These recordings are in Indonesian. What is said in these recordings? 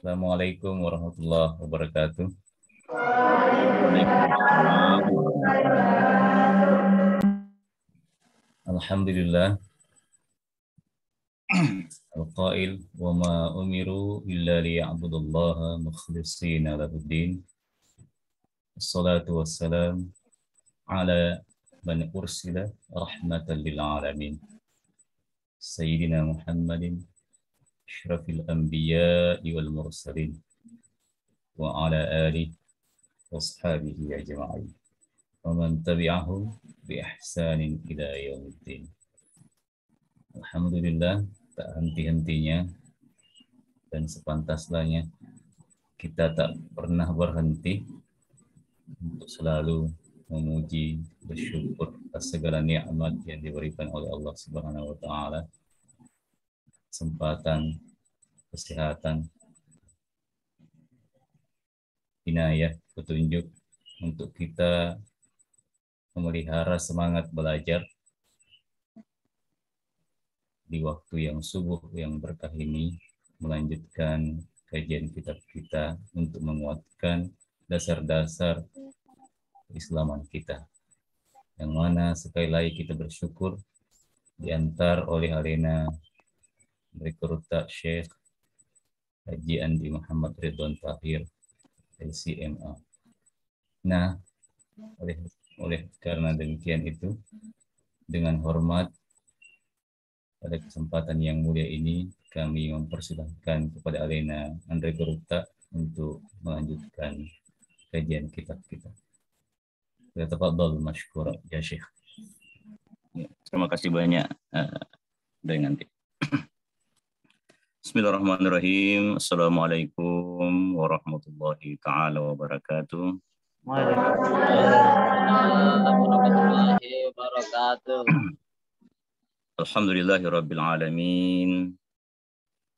Assalamualaikum warahmatullahi wabarakatuh. Waalaikumsalam warahmatullahi Alhamdulillah. Al-Qail wa ma umiru illa liya'budullaha mukhlishina lahuddin. Assalatu wassalam ala man ursila rahmatan lil alamin. Sayyidina Muhammadin asyrafil anbiya'i wal mursalin wa ala alihi wa ashabihi ajma'in. Wa man tabi'ahum bi ihsanin ila yaumiddin. Alhamdulillah, tak henti-hentinya dan sepantasnya kita tak pernah berhenti untuk selalu memuji, bersyukur atas segala nikmat yang diberikan oleh Allah Subhanahu wa taala. Kesempatan, kesehatan, inayah, petunjuk untuk kita memelihara semangat belajar di waktu yang subuh yang berkah ini, melanjutkan kajian kitab kita untuk menguatkan dasar-dasar keislaman kita. Yang mana sekali lagi kita bersyukur diantar oleh arena rekruta Syekh Haji Andi Muhammad Ridwan Tahir LCMA. Nah, oleh karena demikian itu, dengan hormat pada kesempatan yang mulia ini kami mempersilahkan kepada arena Andre Geruta untuk melanjutkan kajian kitab kita. Tafadhal masykur ya Syekh. Terima kasih banyak dengan Bismillahirrahmanirrahim. Assalamualaikum warahmatullahi taala wabarakatuh. Waalaikumsalam warahmatullahi wabarakatuh. Alhamdulillahirabbil alamin.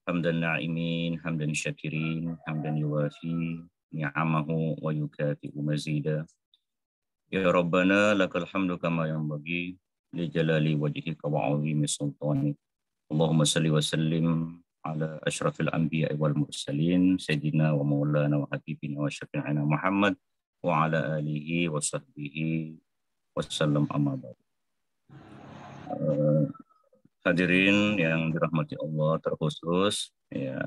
Hamdan na'imin, hamdan syakirin, hamdan yuwafi ni'amahu wa yukafi'u mazida. Ya Rabbana lakal hamdu kama yanbaghi li jalali wajhika wa 'azimi sultanik. Allahumma salli wa sallim ala asyrafil anbiya'i wal mursalin sayyidina wa maulana wa habibina wa syafi'ina Muhammad wa ala alihi wa sahbihi wassallam amma ba'd. Hadirin yang dirahmati Allah, terkhusus ya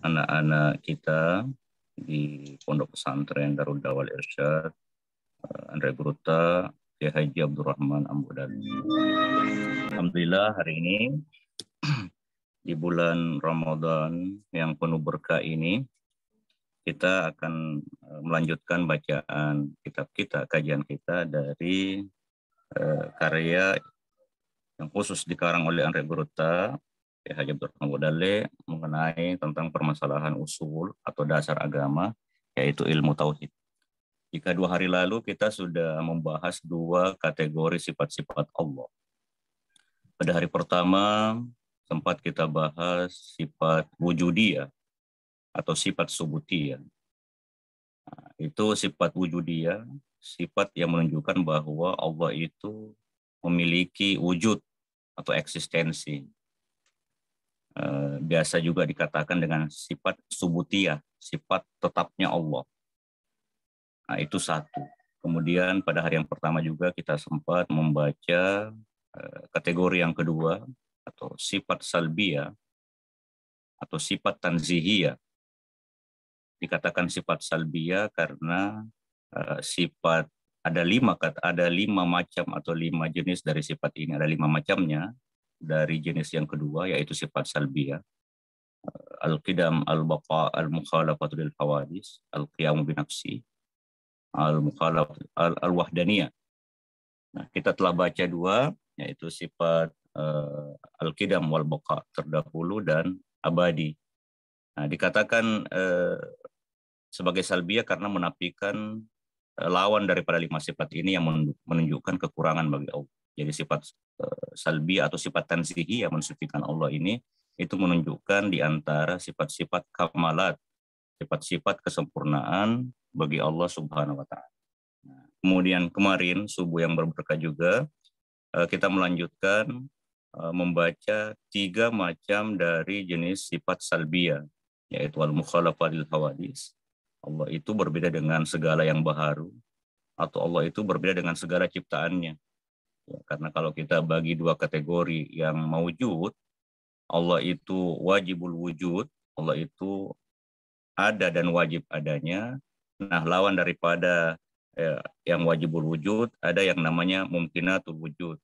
anak-anak kita di Pondok Pesantren Darul Dawal Irsyad Andre Gruta Kiai Haji Abdurrahman Ambudali. Alhamdulillah hari ini di bulan Ramadan yang penuh berkah ini kita akan melanjutkan bacaan kitab kita, kajian kita dari karya yang khusus dikarang oleh Andre Gruta Kiai Haji Abdurrahman Ambudali mengenai tentang permasalahan usul atau dasar agama, yaitu ilmu tauhid. Jika 2 hari lalu kita sudah membahas 2 kategori sifat-sifat Allah. Pada hari pertama sempat kita bahas sifat wujudiyah atau sifat subutiyah. Nah, itu sifat wujudiyah, sifat yang menunjukkan bahwa Allah itu memiliki wujud atau eksistensi. Biasa juga dikatakan dengan sifat subutiyah, sifat tetapnya Allah. Nah, itu satu. Kemudian pada hari yang pertama juga kita sempat membaca kategori yang kedua atau sifat salbiyah atau sifat tanzihiyah. Dikatakan sifat salbiyah karena sifat ada 5 macam atau 5 jenis dari sifat ini. Ada 5 macamnya dari jenis yang kedua, yaitu sifat salbiyah. Al-qidam, al-baqa, al-mukhalafatu lil hawadis, al-qiyamu binafsi, al-wahdaniyah. Nah, kita telah baca 2, yaitu sifat al-qidam wal baqa, terdahulu dan abadi. Nah, dikatakan sebagai salbiyah karena menafikan lawan daripada 5 sifat ini yang menunjukkan kekurangan bagi Allah. Jadi sifat salbiyah atau sifat tanzihiyah yang mensucikan Allah ini itu menunjukkan di antara sifat-sifat kamalat, sifat-sifat kesempurnaan bagi Allah Subhanahu wa taala. Nah, kemudian kemarin subuh yang berberkah juga kita melanjutkan membaca 3 macam dari jenis sifat salbiyah, yaitu al-mukhalafah lil hawadis. Allah itu berbeda dengan segala yang baharu, atau Allah itu berbeda dengan segala ciptaannya. Ya, karena kalau kita bagi dua kategori yang maujud, Allah itu wajibul wujud, Allah itu ada dan wajib adanya. Nah, lawan daripada yang wajibul wujud, ada yang namanya mumkinatul wujud.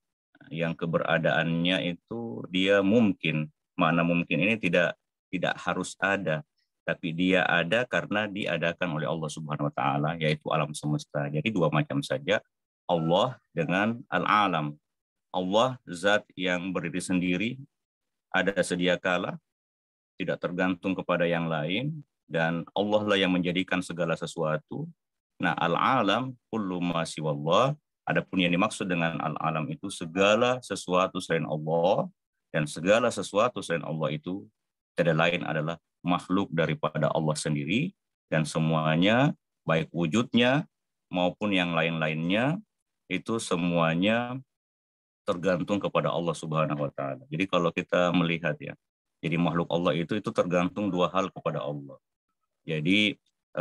Yang keberadaannya itu dia mungkin. Makna mungkin ini tidak harus ada, tapi dia ada karena diadakan oleh Allah Subhanahu wa taala, yaitu alam semesta. Jadi dua macam saja, Allah dengan al-alam. Allah zat yang berdiri sendiri, ada sedia kala, tidak tergantung kepada yang lain, dan Allah lah yang menjadikan segala sesuatu. Nah, al-alam kullu ma siwallah. Adapun yang dimaksud dengan al-alam itu segala sesuatu selain Allah, dan segala sesuatu selain Allah itu tidak lain adalah makhluk daripada Allah sendiri, dan semuanya baik wujudnya maupun yang lain-lainnya itu semuanya tergantung kepada Allah Subhanahu wa taala. Jadi kalau kita melihat ya, jadi makhluk Allah itu tergantung dua hal kepada Allah. Jadi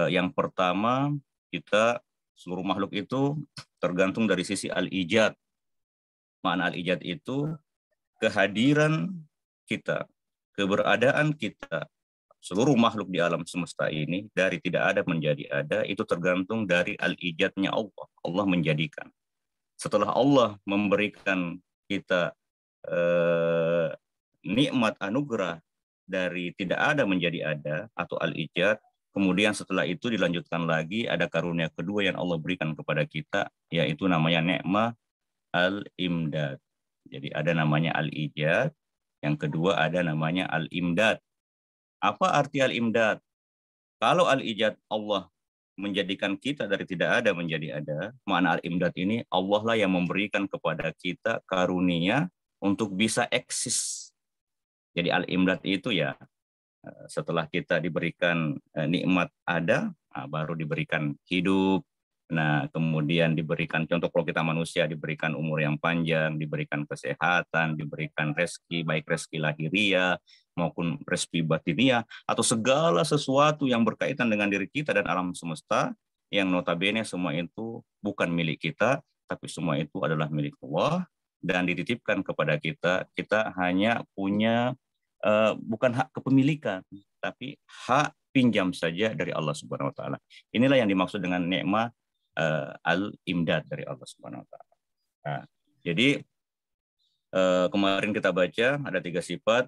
yang pertama, kita seluruh makhluk itu tergantung dari sisi al-ijad. Makna al-ijad itu kehadiran kita, keberadaan kita, seluruh makhluk di alam semesta ini dari tidak ada menjadi ada, itu tergantung dari al-ijadnya Allah. Allah menjadikan. Setelah Allah memberikan kita nikmat anugerah dari tidak ada menjadi ada atau al-ijad, kemudian setelah itu dilanjutkan lagi ada karunia kedua yang Allah berikan kepada kita, yaitu namanya nikmat al-imdad. Jadi ada namanya al-ijad, yang kedua ada namanya al-imdad. Apa arti al-imdad? Kalau al-ijad Allah menjadikan kita dari tidak ada menjadi ada, makna al-imdad ini Allah lah yang memberikan kepada kita karunia untuk bisa eksis. Jadi al-imdad itu ya setelah kita diberikan nikmat ada, baru diberikan hidup. Nah, kemudian diberikan, contoh kalau kita manusia diberikan umur yang panjang, diberikan kesehatan, diberikan rezeki, baik rezeki lahiriah maupun rezeki batiniah, atau segala sesuatu yang berkaitan dengan diri kita dan alam semesta, yang notabene semua itu bukan milik kita, tapi semua itu adalah milik Allah dan dititipkan kepada kita. Kita hanya punya bukan hak kepemilikan, tapi hak pinjam saja dari Allah Subhanahu wa taala. Inilah yang dimaksud dengan nikmat al-imdad dari Allah Subhanahu wa taala. Nah, jadi kemarin kita baca ada 3 sifat,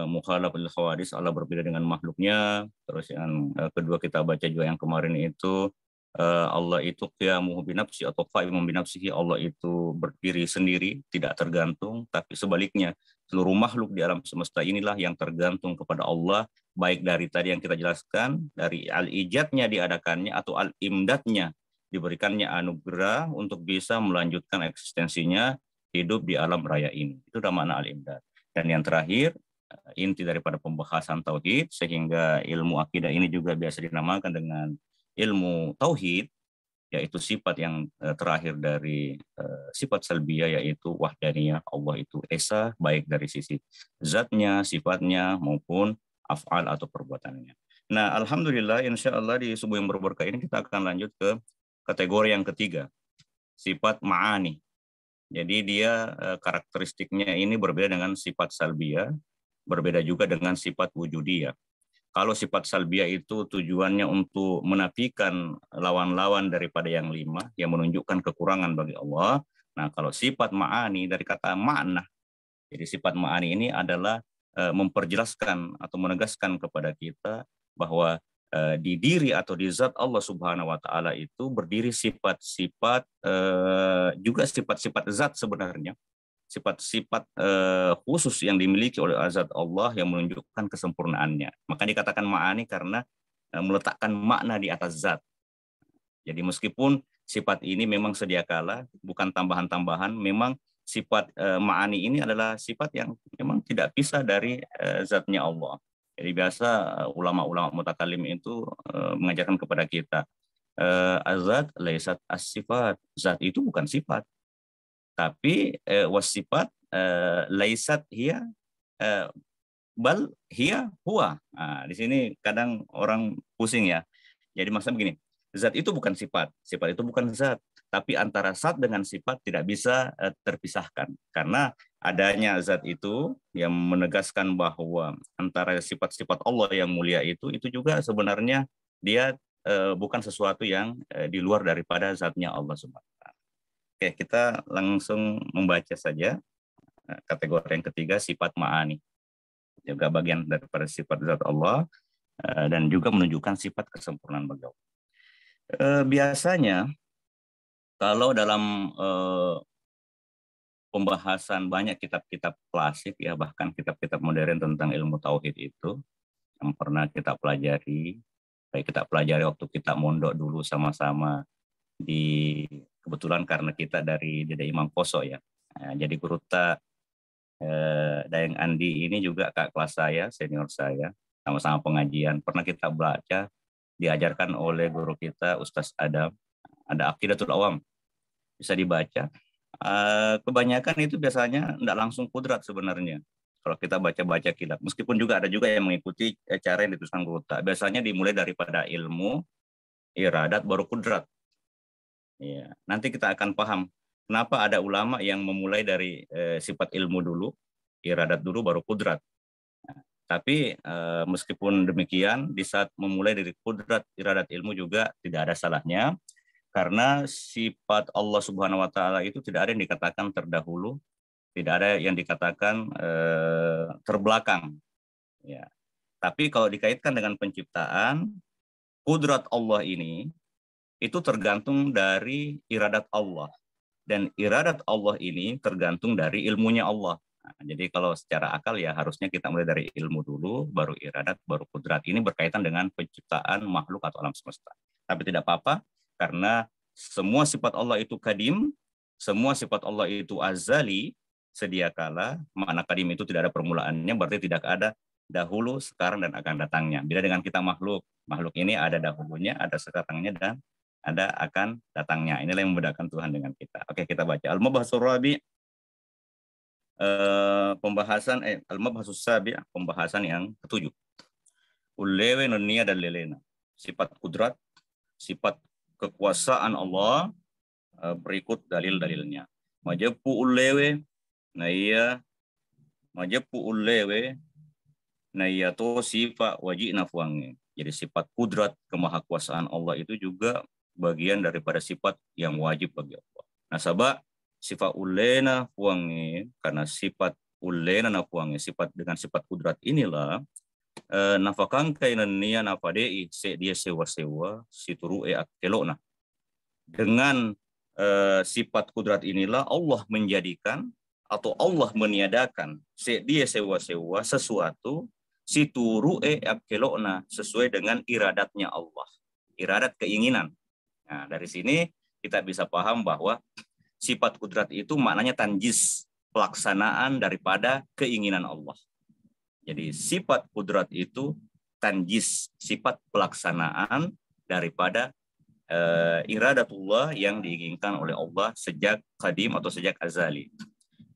mukhalaful hawadis, Allah berbeda dengan makhluknya. Terus yang kedua kita baca juga yang kemarin itu Allah itu qiyamuhu binafsi atau qaimun binafsihi, Allah itu berdiri sendiri, tidak tergantung, tapi sebaliknya seluruh makhluk di alam semesta inilah yang tergantung kepada Allah, baik dari tadi yang kita jelaskan, dari al-ijadnya diadakannya atau al-imdadnya diberikannya anugerah untuk bisa melanjutkan eksistensinya hidup di alam raya ini. Itu adalah makna al-imdad. Dan yang terakhir, inti daripada pembahasan tauhid, sehingga ilmu akidah ini juga biasa dinamakan dengan ilmu tauhid, yaitu sifat yang terakhir dari sifat salbiyah, yaitu wahdaniyah. Allah itu esa, baik dari sisi zatnya, sifatnya, maupun af'al atau perbuatannya. Nah, alhamdulillah, insya Allah di subuh yang berberkah ini kita akan lanjut ke kategori yang ketiga, sifat ma'ani. Jadi dia karakteristiknya ini berbeda dengan sifat salbiyah, berbeda juga dengan sifat wujudiyah. Kalau sifat salbiyah itu tujuannya untuk menafikan lawan-lawan daripada yang 5, yang menunjukkan kekurangan bagi Allah. Nah, kalau sifat ma'ani dari kata makna. Jadi sifat ma'ani ini adalah memperjelaskan atau menegaskan kepada kita bahwa di diri atau di zat Allah Subhanahu wa taala itu berdiri sifat-sifat juga sifat-sifat zat sebenarnya. Sifat-sifat khusus yang dimiliki oleh zat Allah yang menunjukkan kesempurnaannya. Maka dikatakan ma'ani karena meletakkan makna di atas zat. Jadi meskipun sifat ini memang sedia kala, bukan tambahan-tambahan, memang sifat ma'ani ini adalah sifat yang memang tidak bisa dari zatnya Allah. Jadi biasa ulama-ulama mutakalim itu mengajarkan kepada kita, azat laisat as-sifat, zat itu bukan sifat. Tapi wasifat laisat hiya bal hiya huwa. Nah, di sini kadang orang pusing ya. Jadi maksudnya begini, zat itu bukan sifat itu bukan zat, tapi antara zat dengan sifat tidak bisa terpisahkan. Karena adanya zat itu yang menegaskan bahwa antara sifat-sifat Allah yang mulia itu juga sebenarnya dia bukan sesuatu yang di luar daripada zatnya Allah Subhanahu wa taala. Oke, kita langsung membaca saja kategori yang ketiga, sifat ma'ani. Juga bagian daripada sifat zat Allah dan juga menunjukkan sifat kesempurnaan bagi Allah. Biasanya kalau dalam pembahasan banyak kitab-kitab klasik ya, bahkan kitab-kitab modern tentang ilmu tauhid itu yang pernah kita pelajari, kayak kita pelajari waktu kita mondok dulu sama-sama di, kebetulan karena kita dari Dede Imam Poso ya. Nah, jadi guru Dayang Andi ini juga kak kelas saya, senior saya, sama-sama pengajian. Pernah kita baca, diajarkan oleh guru kita, Ustaz Adam, ada Aqidatul Awam. Bisa dibaca. Kebanyakan itu biasanya tidak langsung kudrat sebenarnya. Kalau kita baca-baca kitab. Meskipun juga ada juga yang mengikuti cara yang dituliskan guru. Biasanya dimulai daripada ilmu, iradat, baru kudrat. Ya, nanti kita akan paham kenapa ada ulama yang memulai dari sifat ilmu dulu, iradat dulu, baru kudrat. Nah, tapi meskipun demikian, di saat memulai dari kudrat, iradat, ilmu juga tidak ada salahnya, karena sifat Allah Subhanahu wa taala itu tidak ada yang dikatakan terdahulu, tidak ada yang dikatakan terbelakang. Ya. Tapi kalau dikaitkan dengan penciptaan, kudrat Allah ini itu tergantung dari iradat Allah. Dan iradat Allah ini tergantung dari ilmunya Allah. Nah, jadi kalau secara akal ya harusnya kita mulai dari ilmu dulu, baru iradat, baru kudrat. Ini berkaitan dengan penciptaan makhluk atau alam semesta. Tapi tidak apa-apa, karena semua sifat Allah itu kadim, semua sifat Allah itu azali, sedia kala. Makna kadim itu tidak ada permulaannya, berarti tidak ada dahulu, sekarang, dan akan datangnya. Beda dengan kita makhluk. Makhluk ini ada dahulunya, ada sekarangnya, dan ada akan datangnya. Inilah yang membedakan Tuhan dengan kita. Oke, kita baca. Al-Mabhasul Rabi, pembahasan Al-Mabhasus Sabi, pembahasan yang ketujuh. Ulewe nunia dan lelena. Sifat kudrat, sifat kekuasaan Allah, berikut dalil-dalilnya. Majepu ulewe, naya, majepu ulewe, naya to sifat wajib nafuange. Jadi sifat kudrat, kemahakuasaan Allah itu juga bagian daripada sifat yang wajib bagi Allah. Nah, sabab sifat ulena fuange, karena sifat ulena nafuange, sifat dengan sifat kudrat inilah nafakan kainan nia nafadei se dia sewa-sewa situru akelona. Dengan sifat kudrat inilah Allah menjadikan atau Allah meniadakan se dia sewa-sewa sesuatu situru akelona, sesuai dengan iradatnya Allah. Iradat, keinginan. Nah, dari sini kita bisa paham bahwa sifat kudrat itu maknanya tanjis, pelaksanaan daripada keinginan Allah. Jadi sifat kudrat itu tanjis, sifat pelaksanaan daripada iradatullah yang diinginkan oleh Allah sejak qadim atau sejak azali.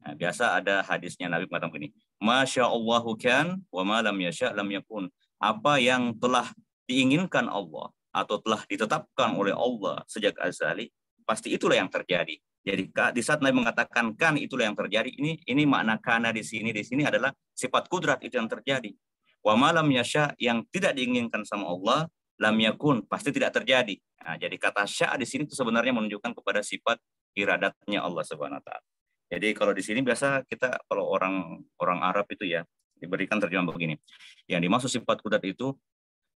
Nah, biasa ada hadisnya Nabi mengatakan begini, Masya Allahu kan wa ma lam yasha lam yakun. Apa yang telah diinginkan Allah atau telah ditetapkan oleh Allah sejak azali, pasti itulah yang terjadi. Jadi di saat Nabi mengatakan kan itulah yang terjadi, ini makna kana di sini adalah sifat kudrat itu yang terjadi. Wa ma lam yasha, yang tidak diinginkan sama Allah, lam yakun, pasti tidak terjadi. Nah, jadi kata sya di sini itu sebenarnya menunjukkan kepada sifat iradatnya Allah Subhanahu wa taala. Jadi kalau di sini biasa kita kalau orang Arab itu ya diberikan terjemahan begini. Yang dimaksud sifat kudrat itu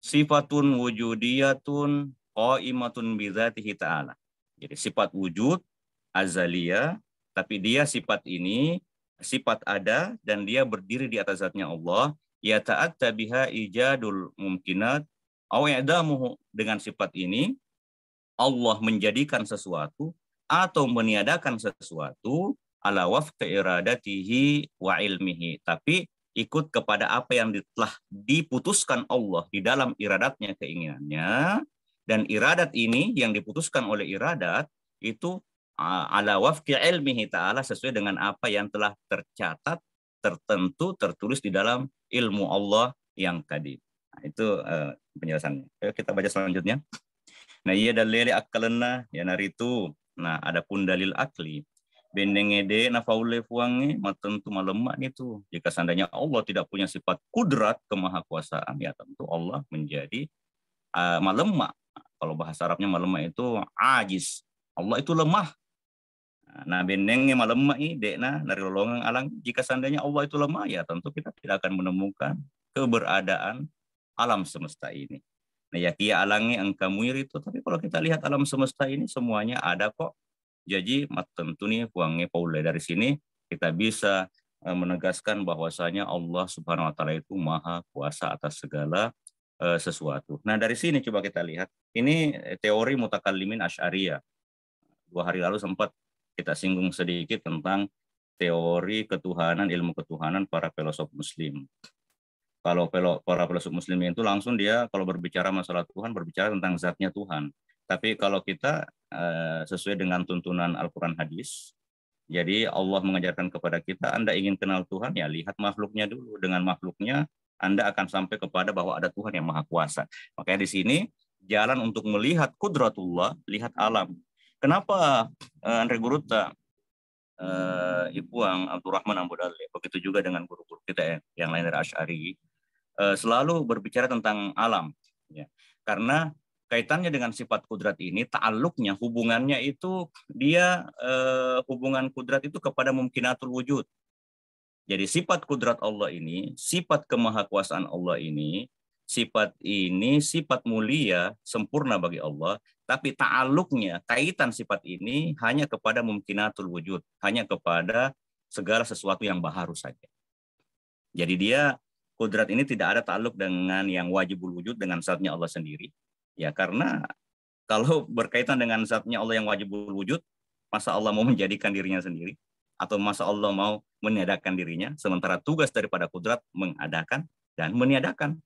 sifatun wujudiyatun qaimatun bidzatihi ta'ala. Jadi sifat wujud azaliyah, tapi dia sifat ini sifat ada dan dia berdiri di atas zatnya Allah. Ya ta'atta biha ijadul mumkinat aw i'damuhu. Dengan sifat ini Allah menjadikan sesuatu atau meniadakan sesuatu ala wafqa iradatihi wa ilmihi, tapi ikut kepada apa yang telah diputuskan Allah di dalam iradatnya, keinginannya. Dan iradat ini yang diputuskan oleh iradat itu ala wafqi ilmihi ta'ala, sesuai dengan apa yang telah tercatat, tertentu, tertulis di dalam ilmu Allah yang qadim. Nah, itu penjelasannya. Kita baca selanjutnya. Nah, iya dalili akalena ya naritu. Nah, adapun dalil akli bendengede na faule fuange matentu malemak itu. Jika seandainya Allah tidak punya sifat kudrat kemahakuasaan, ya tentu Allah menjadi malemak. Kalau bahasa Arabnya malemak itu ajis. Allah itu lemah. Nah, bendengnya malemak ini dekna dari lolongan alang. Jika seandainya Allah itu lemah, ya tentu kita tidak akan menemukan keberadaan alam semesta ini. Nah, ya kia alangnya engkamuir itu, tapi kalau kita lihat alam semesta ini semuanya ada kok. Jadi tentu nih buangnya Paula dari sini kita bisa menegaskan bahwasanya Allah Subhanahu wa taala itu maha kuasa atas segala sesuatu. Nah, dari sini coba kita lihat. Ini teori mutakallimin Asy'ariyah. 2 hari lalu sempat kita singgung sedikit tentang teori ketuhanan, ilmu ketuhanan para filosof muslim. Kalau para filosof muslim itu langsung dia kalau berbicara masalah Tuhan berbicara tentang zatnya Tuhan. Tapi kalau kita sesuai dengan tuntunan Al-Quran hadis, jadi Allah mengajarkan kepada kita, Anda ingin kenal Tuhan, ya lihat makhluknya dulu. Dengan makhluknya Anda akan sampai kepada bahwa ada Tuhan yang maha kuasa. Makanya di sini jalan untuk melihat kudratullah, lihat alam. Kenapa Andre Guruta, Ibuang Abdurrahman Ambudale, begitu juga dengan guru-guru kita yang lain dari Asy'ari, selalu berbicara tentang alam, ya. Karena kaitannya dengan sifat kudrat ini, ta'alluqnya, hubungannya itu dia hubungan kudrat itu kepada mumkinatul wujud. Jadi sifat kudrat Allah ini, sifat kemahakuasaan Allah ini sifat mulia, sempurna bagi Allah, tapi ta'alluqnya, kaitan sifat ini hanya kepada mumkinatul wujud, hanya kepada segala sesuatu yang baharu saja. Jadi dia kudrat ini tidak ada ta'alluq dengan yang wajibul wujud, dengan zatnya Allah sendiri. Ya, karena kalau berkaitan dengan zatnya Allah yang wajibul wujud, masa Allah mau menjadikan dirinya sendiri? Atau masa Allah mau meniadakan dirinya? Sementara tugas daripada kudrat mengadakan dan meniadakan.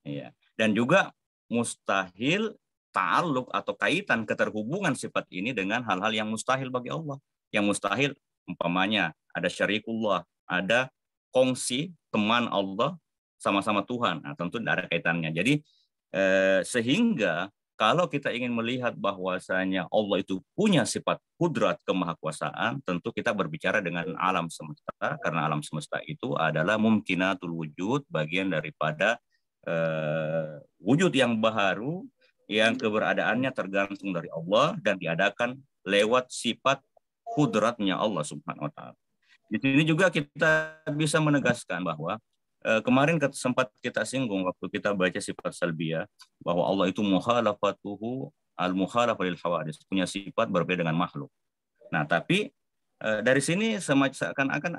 Ya. Dan juga mustahil ta'alluq atau kaitan keterhubungan sifat ini dengan hal-hal yang mustahil bagi Allah. Yang mustahil umpamanya ada syarikullah, ada kongsi teman Allah sama-sama Tuhan. Nah, tentu tidak ada kaitannya. Jadi sehingga kalau kita ingin melihat bahwasanya Allah itu punya sifat kudrat kemahakuasaan, tentu kita berbicara dengan alam semesta, karena alam semesta itu adalah mumkinatul wujud, bagian daripada wujud yang baharu yang keberadaannya tergantung dari Allah dan diadakan lewat sifat kudratnya Allah Subhanahu wa taala. Di sini juga kita bisa menegaskan bahwa kemarin sempat kita singgung waktu kita baca sifat salbiyah bahwa Allah itu mukhalafatuhu al-mukhalafah lil hawadis, punya sifat berbeda dengan makhluk. Nah, tapi dari sini seakan-akan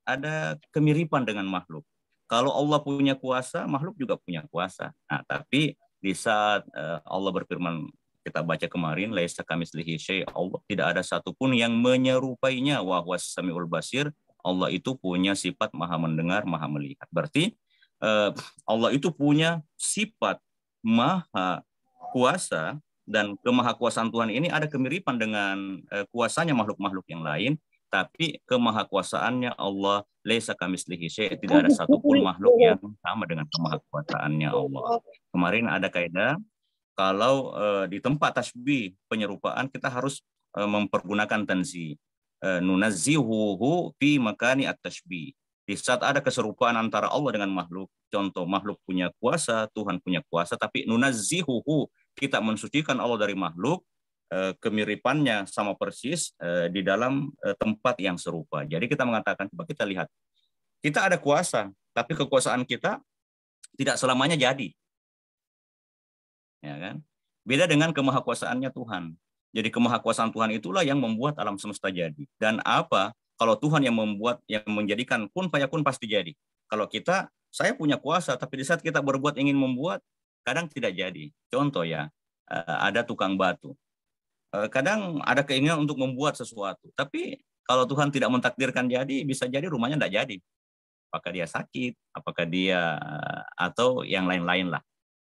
ada kemiripan dengan makhluk. Kalau Allah punya kuasa, makhluk juga punya kuasa. Nah, tapi di saat Allah berfirman, kita baca kemarin, laisa kamitslihi syai', Allah tidak ada satupun yang menyerupainya, wa huwas samiul basir. Allah itu punya sifat maha mendengar, maha melihat. Berarti Allah itu punya sifat maha kuasa, dan kemahakuasaan Tuhan ini ada kemiripan dengan kuasanya makhluk-makhluk yang lain. Tapi kemahakuasaannya Allah laisa kamitslihi syai', tidak ada satupun makhluk yang sama dengan kemahakuasaannya Allah. Kemarin ada kaidah kalau di tempat tasbih penyerupaan kita harus mempergunakan tanzih. Nunazzihuhu fi makani at-tashbih. Di saat ada keserupaan antara Allah dengan makhluk, contoh makhluk punya kuasa, Tuhan punya kuasa, tapi nunazzihuhu, kita mensucikan Allah dari makhluk, kemiripannya sama persis di dalam tempat yang serupa. Jadi kita mengatakan, coba kita lihat, kita ada kuasa, tapi kekuasaan kita tidak selamanya jadi. Ya kan? Beda dengan kemahakuasaannya Tuhan. Jadi kemahakuasaan Tuhan itulah yang membuat alam semesta jadi. Dan apa? Kalau Tuhan yang membuat, yang menjadikan kun fayakun pasti jadi. Kalau kita, saya punya kuasa, tapi di saat kita berbuat ingin membuat, kadang tidak jadi. Contoh ya, ada tukang batu. Kadang ada keinginan untuk membuat sesuatu, tapi kalau Tuhan tidak mentakdirkan jadi, bisa jadi rumahnya tidak jadi. Apakah dia sakit, apakah dia atau yang lain-lain lah.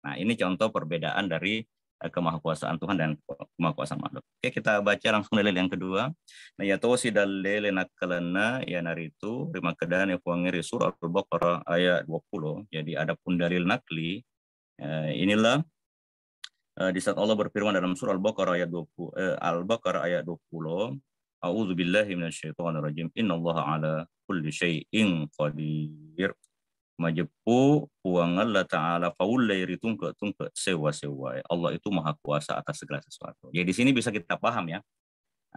Nah, ini contoh perbedaan dari kemahakuasaan Tuhan dan kemahakuasaan makhluk. Oke, kita baca langsung dalil yang kedua. Nah, ya tosi dalil nakalana ya naritu rima kedan ya puangiri surah Al-Baqarah ayat 20. Jadi ada pun dalil nakli. Inilah di saat Allah berfirman dalam surah Al-Baqarah ayat 20 Al-Baqarah ayat 20, A'udzubillahi minasyaitonirrajim. Innallaha ala kulli syai'in qadir. Majepu puang Allah Ta'ala faulairi tungke sewa-sewa. Allah itu maha kuasa atas segala sesuatu. Jadi di sini bisa kita paham ya.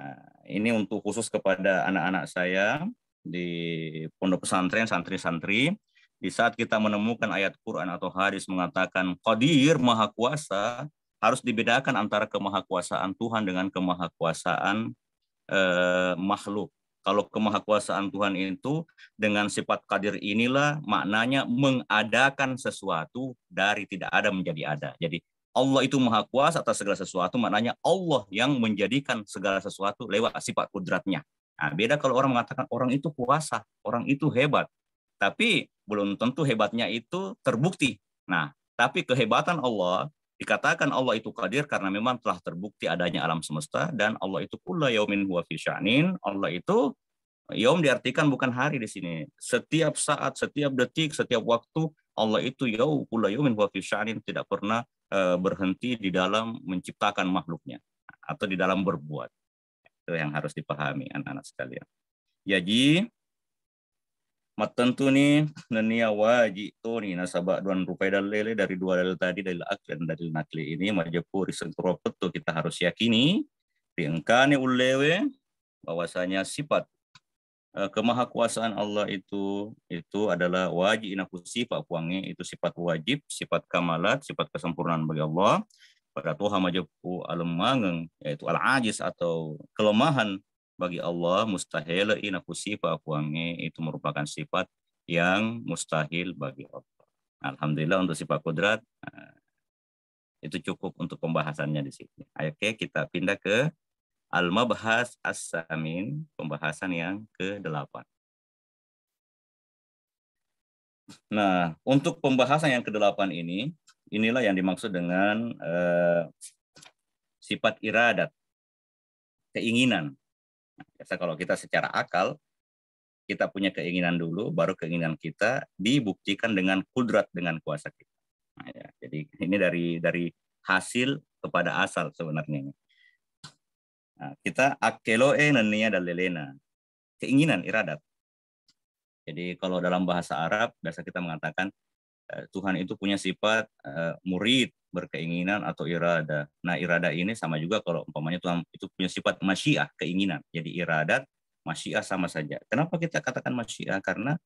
Nah, ini untuk khusus kepada anak-anak saya di pondok pesantren, santri-santri. Di saat kita menemukan ayat Quran atau hadis mengatakan Qadir maha kuasa, harus dibedakan antara kemahakuasaan Tuhan dengan kemahakuasaan makhluk. Kalau kemahakuasaan Tuhan itu dengan sifat qadir inilah maknanya mengadakan sesuatu dari tidak ada menjadi ada. Jadi Allah itu maha kuasa atas segala sesuatu, maknanya Allah yang menjadikan segala sesuatu lewat sifat kudratnya. Nah, beda kalau orang mengatakan orang itu kuasa, orang itu hebat. Tapi belum tentu hebatnya itu terbukti. Nah, tapi kehebatan Allah, dikatakan Allah itu qadir karena memang telah terbukti adanya alam semesta dan Allah itu kulla yaumin huwa fi sya'nin. Allah itu yaum diartikan bukan hari di sini. Setiap saat, setiap detik, setiap waktu Allah itu kulla yaumin huwa fi sya'nin, tidak pernah berhenti di dalam menciptakan makhluknya atau di dalam berbuat. Itu yang harus dipahami anak-anak sekalian. Jadi tentu nih nenia wajib tuh nih nasabak duan rupai dalil dari dua dalil tadi, dalil akli dan dalil nakli ini majapuri sentuh betul kita harus yakini diengkani ulewe bahwasanya sifat kemahakuasaan Allah itu adalah wajib inaku sifat puangnya itu sifat wajib, sifat kamalat, sifat kesempurnaan bagi Allah. Pada Tuhan majapu alemangeng yaitu al-ajiz atau kelemahan bagi Allah mustahil inaku sifat puangnya itu merupakan sifat yang mustahil bagi Allah. Alhamdulillah untuk sifat kudrat itu cukup untuk pembahasannya di sini. Oke, kita pindah ke Al-Mabhas As-Samin, pembahasan yang ke-8. Nah, untuk pembahasan yang ke-8 ini, inilah yang dimaksud dengan sifat iradat, keinginan. Biasa kalau kita secara akal, kita punya keinginan dulu, baru keinginan kita dibuktikan dengan kudrat, dengan kuasa kita. Nah, ya, jadi ini dari hasil kepada asal sebenarnya. Nah, kita akeloe nenia dalilena, keinginan iradat. Jadi kalau dalam bahasa Arab biasa kita mengatakan Tuhan itu punya sifat murid, berkeinginan atau irada. Nah, irada ini sama juga kalau umpamanya Tuhan itu punya sifat masyiah, keinginan. Jadi iradat, masyiah sama saja. Kenapa kita katakan masyiah? Karena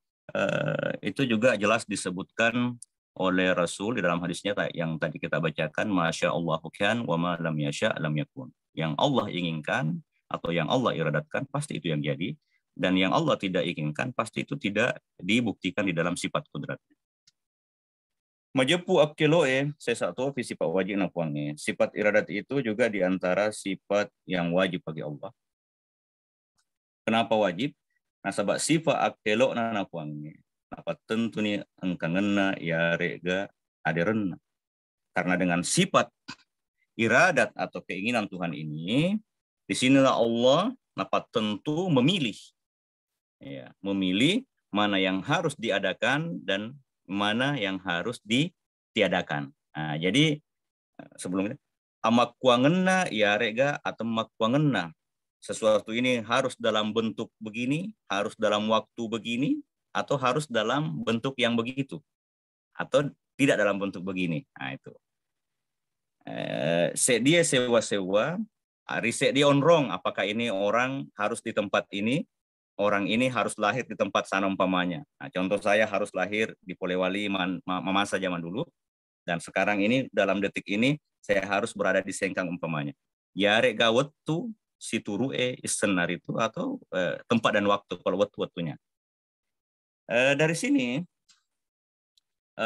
itu juga jelas disebutkan oleh Rasul di dalam hadisnya yang tadi kita bacakan, Masya Allahu kan wa ma lam yasha lam yakun. Yang Allah inginkan atau yang Allah iradatkan pasti itu yang jadi, dan yang Allah tidak inginkan pasti itu tidak dibuktikan di dalam sifat kudratnya. Majepu akeloe sesatu sifat wajib napuangnya. Sifat iradat itu juga diantara sifat yang wajib bagi Allah. Kenapa wajib? Nah, sebab sifat akelo napuangnya. Apa tentu nih engkangena ya rega aderena. Karena dengan sifat iradat atau keinginan Tuhan ini, disinilah Allah dapat tentu memilih. Ya, memilih mana yang harus diadakan dan mana yang harus ditiadakan. Nah, jadi sebelumnya amak kuangena ya rega atau mak kuangena, sesuatu ini harus dalam bentuk begini, harus dalam waktu begini, atau harus dalam bentuk yang begitu, atau tidak dalam bentuk begini. Nah, itu dia sewa-sewa, riset dia onrong, apakah ini orang harus di tempat ini, orang ini harus lahir di tempat sana umpamanya. Nah, contoh saya harus lahir di Polewali masa zaman dulu, dan sekarang ini dalam detik ini saya harus berada di Sengkang umpamanya. Yare gawetu siturue isenar itu atau tempat dan waktu kalau waktunya. Dari sini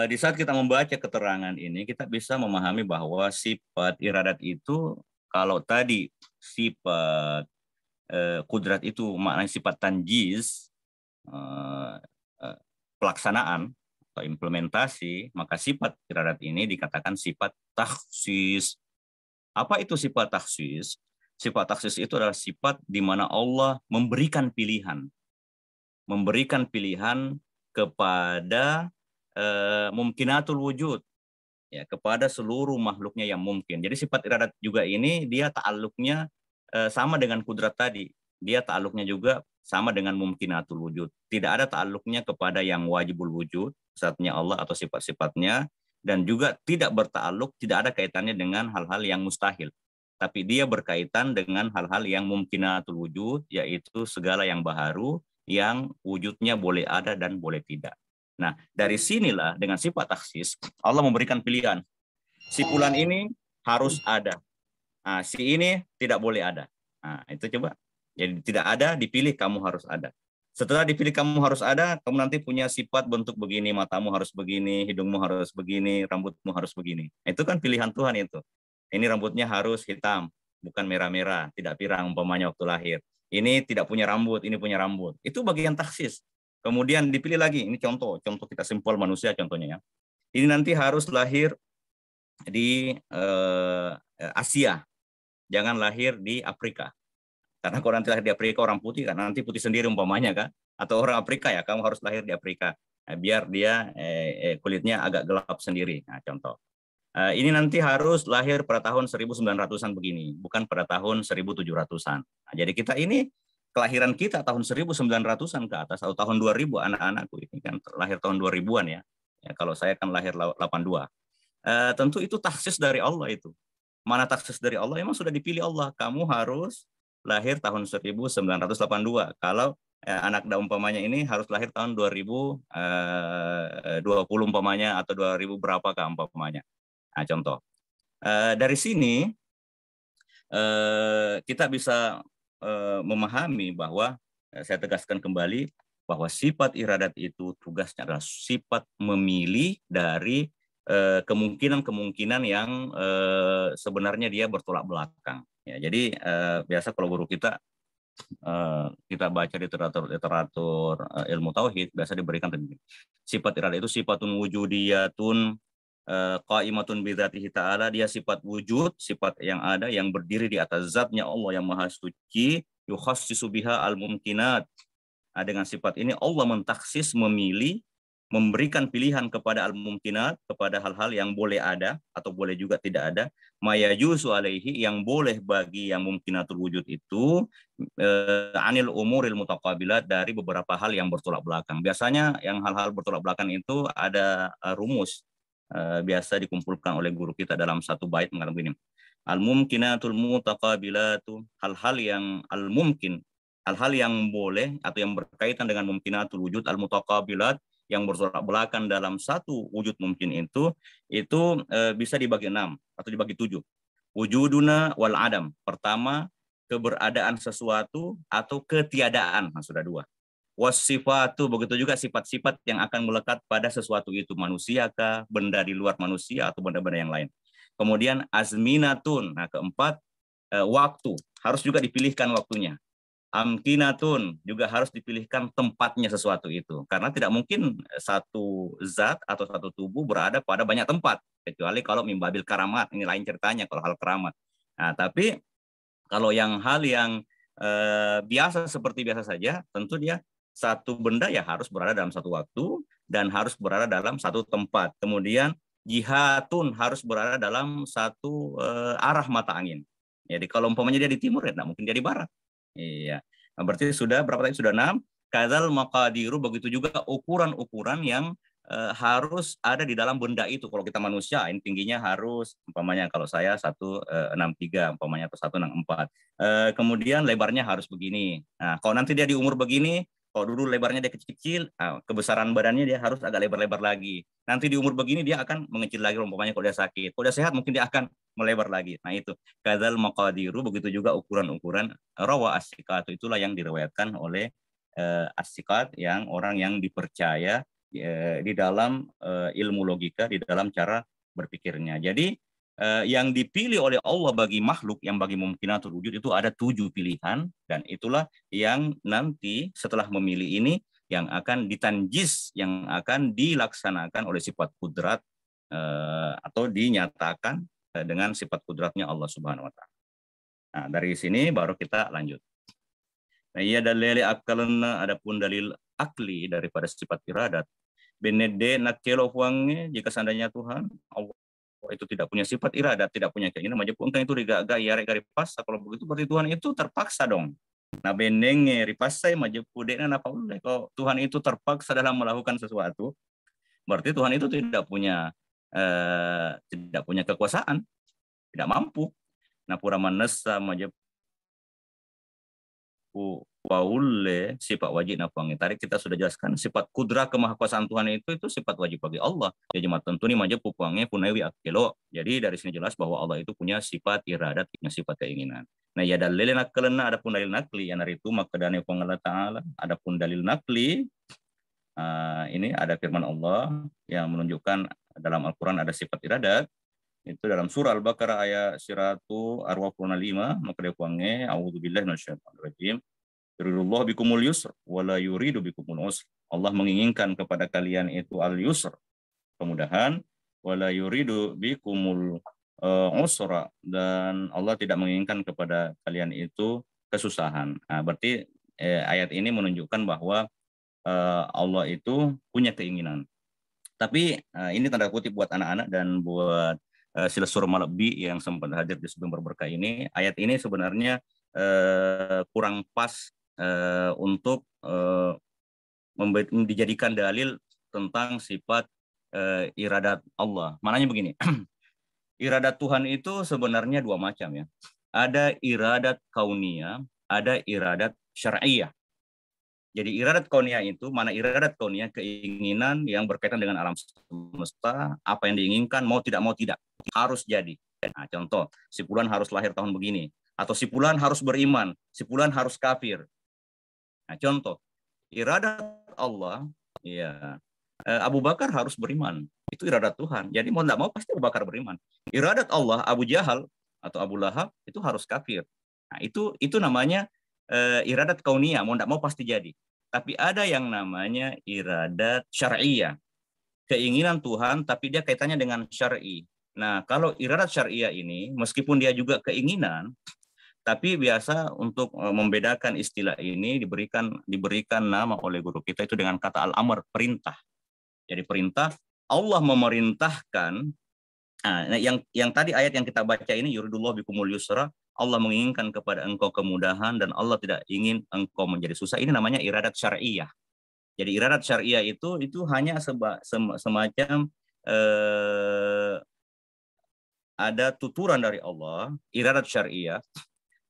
di saat kita membaca keterangan ini kita bisa memahami bahwa sifat iradat itu kalau tadi sifat kudrat itu maknanya sifat tanjiz, pelaksanaan atau implementasi, maka sifat iradat ini dikatakan sifat takhsis, Apa itu sifat taksis? Sifat taksis itu adalah sifat di mana Allah memberikan pilihan kepada mumkinatul wujud, ya, kepada seluruh makhluknya yang mungkin. Jadi sifat iradat juga ini dia ta'alluqnya sama dengan kudrat tadi. Dia ta'alluqnya juga sama dengan mumkinatul wujud. Tidak ada ta'alluqnya kepada yang wajibul wujud, zatnya Allah atau sifat-sifatnya, dan juga tidak berta'alluq, tidak ada kaitannya dengan hal-hal yang mustahil. Tapi dia berkaitan dengan hal-hal yang mumkinatul wujud, yaitu segala yang baharu, yang wujudnya boleh ada dan boleh tidak. Nah, dari sinilah dengan sifat taksis, Allah memberikan pilihan. Si fulan ini harus ada. Nah, si ini tidak boleh ada. Nah, itu coba. Jadi tidak ada, dipilih kamu harus ada. Setelah dipilih kamu harus ada, kamu nanti punya sifat bentuk begini, matamu harus begini, hidungmu harus begini, rambutmu harus begini. Itu kan pilihan Tuhan itu. Ini rambutnya harus hitam, bukan merah-merah, tidak pirang umpamanya waktu lahir. Ini tidak punya rambut, ini punya rambut. Itu bagian taksis. Kemudian dipilih lagi, ini contoh kita simpel manusia contohnya ya. Ini nanti harus lahir di Asia, jangan lahir di Afrika. Karena kalau nanti lahir di Afrika orang putih kan, nanti putih sendiri umpamanya kan. Atau orang Afrika ya, kamu harus lahir di Afrika. Biar dia kulitnya agak gelap sendiri. Nah, contoh. Ini nanti harus lahir pada tahun 1900-an begini, bukan pada tahun 1700-an. Nah, jadi kita ini kelahiran kita tahun 1900-an ke atas atau tahun 2000, anak-anakku ini kan lahir tahun 2000-an ya. Kalau saya kan lahir 82. Tentu itu taksis dari Allah itu. Mana taksis dari Allah? Emang sudah dipilih Allah. Kamu harus lahir tahun 1982. Kalau anak umpamanya ini harus lahir tahun 2020 umpamanya atau 2000 berapa kan umpamanya. Nah, contoh. Dari sini kita bisa memahami bahwa saya tegaskan kembali bahwa sifat iradat itu tugasnya adalah sifat memilih dari kemungkinan-kemungkinan yang sebenarnya dia bertolak belakang. Ya, jadi biasa kalau guru kita baca di literatur ilmu tauhid biasa diberikan sifat iradat itu sifatun wujudiyatun qaimatun bidzatihi ta'ala, dia sifat wujud, sifat yang ada yang berdiri di atas zatnya Allah yang maha suci, yukhassisu biha al-mumkinat. Dengan sifat ini Allah mentaksis, memilih, memberikan pilihan kepada al-mumkinat, kepada hal-hal yang boleh ada atau boleh juga tidak ada, mayajuzu alaihi, yang boleh bagi yang mumkinatul wujud itu, anil umuril mutaqabilat, dari beberapa hal yang bertolak belakang. Biasanya yang hal-hal bertolak belakang itu ada rumus, biasa dikumpulkan oleh guru kita dalam satu bait mengatakan begini. Al-mumkinatul mutaqabilatu, hal-hal yang al-mumkin, hal-hal yang boleh atau yang berkaitan dengan mumkinatul wujud, al-mutaqabilat, yang bertolak belakang dalam satu wujud mungkin itu bisa dibagi 6 atau dibagi 7. Wujuduna wal adam. Pertama, keberadaan sesuatu atau ketiadaan. Nah, sudah 2. Wasifatu, begitu juga sifat-sifat yang akan melekat pada sesuatu itu, manusiakah, benda di luar manusia atau benda-benda yang lain. Kemudian azminatun. Nah, keempat, waktu, harus juga dipilihkan waktunya. Amkinatun, juga harus dipilihkan tempatnya sesuatu itu, karena tidak mungkin satu zat atau satu tubuh berada pada banyak tempat, kecuali kalau mimbabil karamat, ini lain ceritanya kalau hal keramat. Nah, tapi kalau hal yang biasa seperti biasa saja, tentu dia satu benda ya harus berada dalam satu waktu dan harus berada dalam satu tempat. Kemudian jihatun, harus berada dalam satu arah mata angin. Jadi kalau umpamanya dia di timur ya tidak mungkin dia di barat. Iya. Nah, berarti sudah berapa tadi? Sudah 6. Kadzal maqadiru, begitu juga ukuran-ukuran yang harus ada di dalam benda itu. Kalau kita manusia, ini tingginya harus umpamanya kalau saya 163 umpamanya atau 164. Kemudian lebarnya harus begini. Nah, kalau nanti dia di umur begini, kalau dulu lebarnya dia kecil-kecil, kebesaran badannya dia harus agak lebar-lebar lagi. Nanti di umur begini dia akan mengecil lagi umpamanya kalau dia sakit. Kalau dia sehat mungkin dia akan melebar lagi. Nah, itu kadzal maqadiru, begitu juga ukuran-ukuran. Rawa as-siqat, itulah yang diriwayatkan oleh as-siqat, yang orang yang dipercaya di dalam ilmu logika, di dalam cara berpikirnya. Jadi yang dipilih oleh Allah bagi makhluk, yang bagi mumkinatul wujud itu ada 7 pilihan, dan itulah yang nanti setelah memilih ini yang akan ditanjis, yang akan dilaksanakan oleh sifat kudrat atau dinyatakan dengan sifat kudratnya Allah Subhanahu wa taala. Nah, dari sini baru kita lanjut. Nah, iya dalil akalna, adapun dalil akli daripada sifat iradat. Benede nakelo huangnya, jika seandainya Tuhan Allah itu tidak punya sifat iradat, tidak punya keinginan, majapun itu digaga ya gari pas, kalau begitu berarti Tuhan itu terpaksa dong. Nah, benenge ripasai majapudena apa boleh, kalau Tuhan itu terpaksa dalam melakukan sesuatu, berarti Tuhan itu tidak punya kekuasaan, tidak mampu. Nah, pura manesa majapu waule sifat wajib nafuangi. Tadi kita sudah jelaskan sifat kudra kemahakuasaan Tuhan itu sifat wajib bagi Allah. Ya jemaat tentu ini majap pupuangnya punewi akilo. Jadi dari sini jelas bahwa Allah itu punya sifat iradat, punya sifat keinginan. Nah, ya dalil nakalena, adapun dalil nakli yang dari itu maka dane Allah Taala. Adapun dalil nakli ini ada firman Allah yang menunjukkan dalam Al-Quran ada sifat iradat. Itu dalam surah Al-Baqarah ayat 125, maka dia puangnya a'udzubillahi minasyaitonir rajim. Yuridullah bikumul yusr wala yuridu bikumul usr. Allah menginginkan kepada kalian itu al-yusr, kemudahan, wala yuridu bikumul usra, dan Allah tidak menginginkan kepada kalian itu kesusahan. Nah, berarti ayat ini menunjukkan bahwa Allah itu punya keinginan. Tapi ini tanda kutip buat anak-anak dan buat Sila Surah Malabi yang sempat hadir di sebelum berberkah ini. Ayat ini sebenarnya kurang pas untuk dijadikan dalil tentang sifat iradat Allah. Maknanya begini, iradat Tuhan itu sebenarnya dua macam ya. Ada iradat kauniyah, ada iradat syar'iyah. Jadi iradat kauniyah itu, mana iradat kauniyah, keinginan yang berkaitan dengan alam semesta, apa yang diinginkan, mau tidak harus jadi. Nah, contoh, si fulan harus lahir tahun begini, atau si fulan harus beriman, si fulan harus kafir. Nah, contoh, iradat Allah, ya, Abu Bakar harus beriman, itu iradat Tuhan. Jadi mau tidak mau pasti Abu Bakar beriman. Iradat Allah, Abu Jahal atau Abu Lahab itu harus kafir. Nah, itu namanya iradat kauniyah, mau tidak mau pasti jadi. Tapi ada yang namanya iradat syar'iyah, keinginan Tuhan tapi dia kaitannya dengan syar'i. Nah, kalau iradat syar'iyah ini meskipun dia juga keinginan, tapi biasa untuk membedakan istilah ini diberikan nama oleh guru kita itu dengan kata al-amr, perintah. Jadi perintah, Allah memerintahkan. Nah, yang tadi ayat yang kita baca ini, yuridullah bikumul yusra, Allah menginginkan kepada engkau kemudahan dan Allah tidak ingin engkau menjadi susah. Ini namanya iradat syar'iyah. Jadi iradat syar'iyah itu hanya semacam ada tuturan dari Allah, iradat syar'iyah,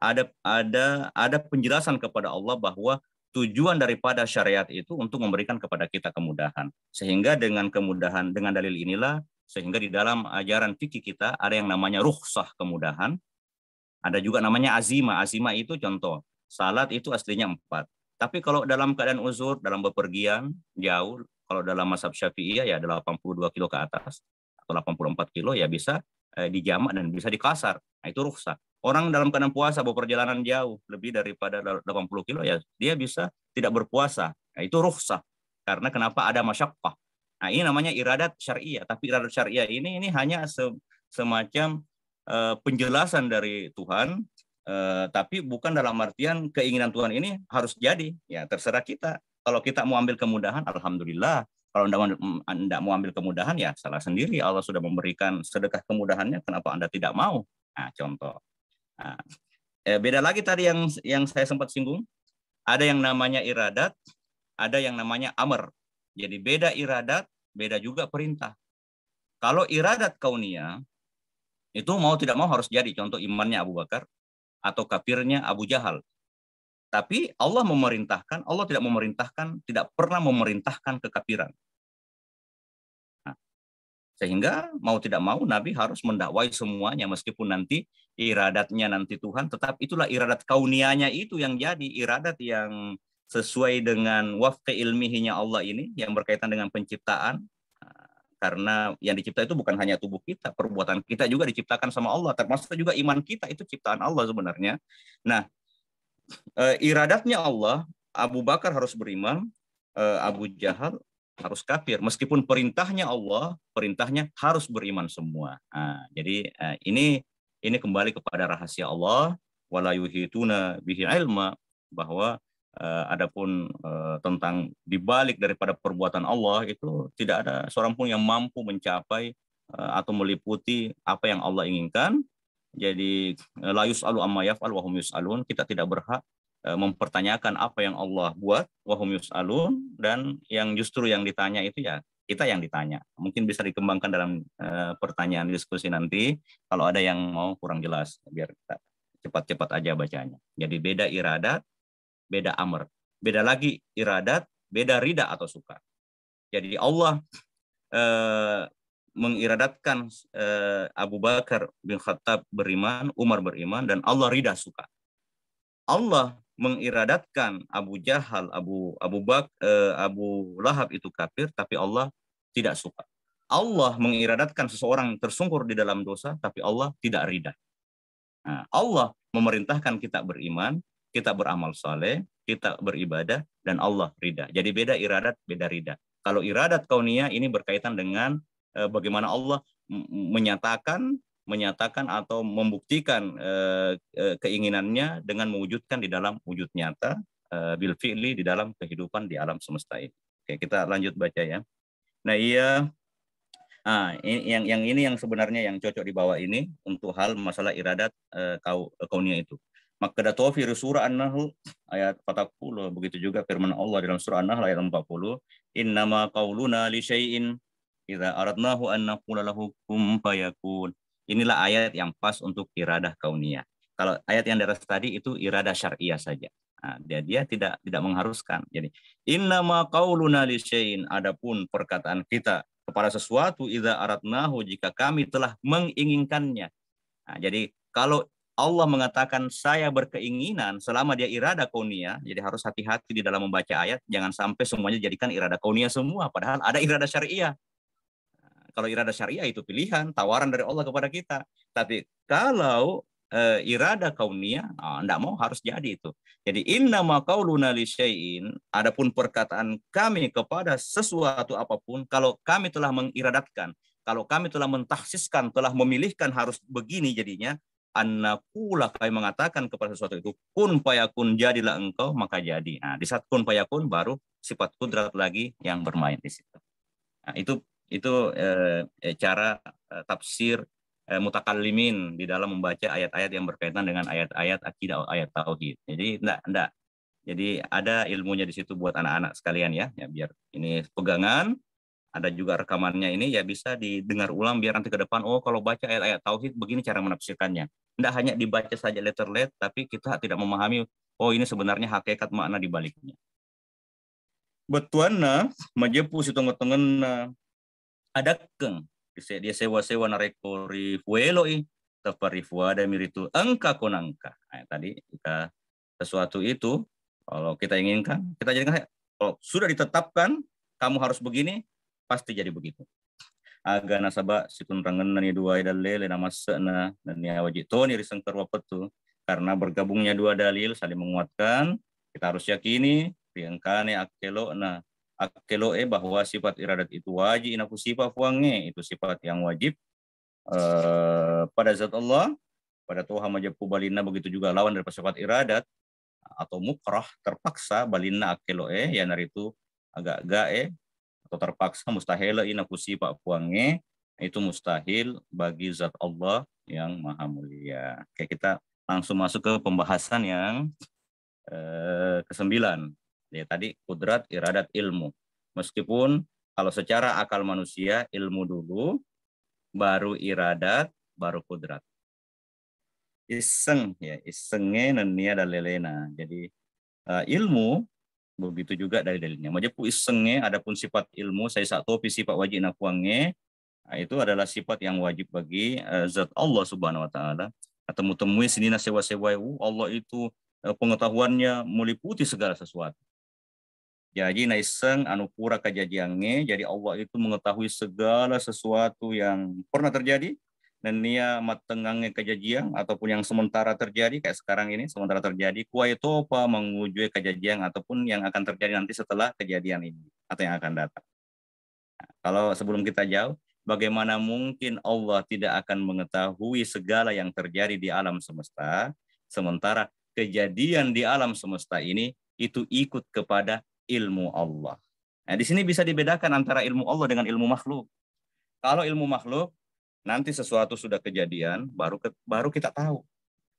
ada penjelasan kepada Allah bahwa tujuan daripada syariat itu untuk memberikan kepada kita kemudahan. Sehingga dengan kemudahan, dengan dalil inilah, sehingga di dalam ajaran fikih kita ada yang namanya rukhsah kemudahan, ada juga namanya azimah. Azimah itu contoh, salat itu aslinya 4. Tapi kalau dalam keadaan uzur, dalam bepergian jauh, kalau dalam mazhab Syafi'iyah ya 82 kilo ke atas, atau 84 kilo ya bisa dijamak dan bisa dikasar. Nah, itu rukhsah. Orang dalam keadaan puasa berperjalanan jauh, lebih daripada 80 kilo ya dia bisa tidak berpuasa. Nah, itu rukhsah. Karena kenapa? Ada masyaqqah. Nah, ini namanya iradat syariah. Tapi iradat syariah ini hanya semacam penjelasan dari Tuhan, tapi bukan dalam artian keinginan Tuhan ini harus jadi. Ya terserah kita. Kalau kita mau ambil kemudahan, alhamdulillah. Kalau Anda mau ambil kemudahan, ya salah sendiri. Allah sudah memberikan sedekah kemudahannya, kenapa Anda tidak mau? Nah, contoh. Nah, beda lagi tadi yang saya sempat singgung. Ada yang namanya iradat, ada yang namanya amr. Jadi beda iradat, beda juga perintah. Kalau iradat kauniyah, itu mau tidak mau harus jadi. Contoh imannya Abu Bakar atau kafirnya Abu Jahal. Tapi Allah memerintahkan, Allah tidak pernah memerintahkan kekafiran. Nah, sehingga mau tidak mau Nabi harus mendakwai semuanya, meskipun nanti iradatnya nanti Tuhan, tetap itulah iradat kauniyahnya itu yang jadi, iradat yang sesuai dengan wafqa ilmihinya Allah ini, yang berkaitan dengan penciptaan. Karena yang dicipta itu bukan hanya tubuh kita, perbuatan kita juga diciptakan sama Allah, termasuk juga iman kita itu ciptaan Allah sebenarnya. Nah, iradatnya Allah, Abu Bakar harus beriman, Abu Jahal harus kafir. Meskipun perintahnya Allah, perintahnya harus beriman semua. Jadi ini kembali kepada rahasia Allah, wala yuhituna bihi ilma, bahwa adapun tentang dibalik daripada perbuatan Allah itu tidak ada seorang pun yang mampu mencapai atau meliputi apa yang Allah inginkan. Jadi la yus'alu amma yaf'al wa hum yus'alun, kita tidak berhak mempertanyakan apa yang Allah buat, wa hum yus'alun, dan yang justru yang ditanya itu ya kita yang ditanya. Mungkin bisa dikembangkan dalam pertanyaan diskusi nanti kalau ada yang mau kurang jelas, biar kita cepat-cepat aja bacanya. Jadi beda iradat, beda amr. Beda lagi iradat, beda rida atau suka. Jadi Allah mengiradatkan Abu Bakar bin Khattab beriman, Umar beriman, dan Allah rida suka. Allah mengiradatkan Abu Jahal, Abu Lahab itu kafir, tapi Allah tidak suka. Allah mengiradatkan seseorang tersungkur di dalam dosa, tapi Allah tidak rida. Nah, Allah memerintahkan kita beriman, kita beramal saleh, kita beribadah, dan Allah rida. Jadi beda iradat, beda rida. Kalau iradat kauniyah ini berkaitan dengan bagaimana Allah menyatakan atau membuktikan keinginannya dengan mewujudkan di dalam wujud nyata bil fi'li di dalam kehidupan di alam semesta ini. Oke, kita lanjut baca ya. Nah, ini yang sebenarnya yang cocok dibawa ini untuk hal masalah iradat kauniyah itu. Maka fi surah An-Nahl ayat 40, begitu juga firman Allah dalam surah An-Nahl ayat 40, innama qauluna li syai'in idza aradnahu an naqula lahu kum fayakun. Inilah ayat yang pas untuk iradah kauniyah. Kalau ayat yang di atas tadi itu iradah syariah saja. Nah, dia tidak mengharuskan. Jadi innama qauluna li syai'in, adapun perkataan kita kepada sesuatu idza aradnahu, jika kami telah menginginkannya. Nah, jadi kalau Allah mengatakan saya berkeinginan selama dia irada kauniyah, jadi harus hati-hati di dalam membaca ayat, jangan sampai semuanya jadikan irada kauniyah semua, padahal ada irada syariah. Kalau irada syariah itu pilihan, tawaran dari Allah kepada kita. Tapi kalau irada kauniyah, enggak mau, harus jadi itu. Jadi innama qauluna li syai'in, adapun perkataan kami kepada sesuatu apapun, kalau kami telah mengiradatkan, kalau kami telah mentahsiskan, telah memilihkan harus begini jadinya, annaqula, kami mengatakan kepada sesuatu itu kun fayakun, jadilah engkau, maka jadi. Nah, di saat kun fayakun baru sifat kudrat lagi yang bermain di situ. Nah, itu cara tafsir mutakallimin di dalam membaca ayat-ayat yang berkaitan dengan ayat-ayat akidah, ayat tauhid. Jadi enggak. Jadi ada ilmunya di situ buat anak-anak sekalian ya, biar ini pegangan. Ada juga rekamannya ini ya, bisa didengar ulang biar nanti ke depan, oh kalau baca ayat-ayat tauhid begini cara menafsirkannya. Tidak hanya dibaca saja letter-let, tapi kita tidak memahami, oh ini sebenarnya hakikat makna di baliknya. Betuanna majepu situng-tengena ada keng dia sewa-sewa nareko rifueloi taparifua ada miritu angka konangka. Nah, tadi kita sesuatu itu kalau kita inginkan, kita jadikan, kalau sudah ditetapkan kamu harus begini, pasti jadi begitu. Aga nasaba situn rangen nani dua dalil nama sena dan ya wajib ni riseng terwapetu, karena bergabungnya dua dalil saling menguatkan, kita harus yakini riangkane akelo bahwa sifat iradat itu wajib inaku sifat fuange, itu sifat yang wajib pada zat Allah, pada Tuhan majabu balina, begitu juga lawan dari sifat iradat atau mukrah, terpaksa balina akelo ya naritu agak gae atau terpaksa mustahil inaku sifat fuange, itu mustahil bagi zat Allah yang maha mulia. Oke, kita langsung masuk ke pembahasan yang ke-9. Ya, tadi kudrat, iradat, ilmu. Meskipun kalau secara akal manusia ilmu dulu, baru iradat, baru kudrat. Iseng ya, isenge nenia dalelena. Jadi ilmu begitu juga dari dalilnya. Majepu isenge, adapun sifat ilmu saya satopi sifat wajib nakuange, itu adalah sifat yang wajib bagi zat Allah Subhanahu wa taala. Atau temui sinina sewa-sewa Allah itu pengetahuannya meliputi segala sesuatu. Jadi naiseng anu pura kejadiannya, jadi Allah itu mengetahui segala sesuatu yang pernah terjadi, dan dia matengangnya kejadian ataupun yang sementara terjadi kayak sekarang ini sementara terjadi, kuai topa mengujui kejadian ataupun yang akan terjadi nanti setelah kejadian ini atau yang akan datang. Kalau sebelum kita jauh, bagaimana mungkin Allah tidak akan mengetahui segala yang terjadi di alam semesta, sementara kejadian di alam semesta ini itu ikut kepada ilmu Allah. Nah, di sini bisa dibedakan antara ilmu Allah dengan ilmu makhluk. Kalau ilmu makhluk, nanti sesuatu sudah kejadian, baru kita tahu.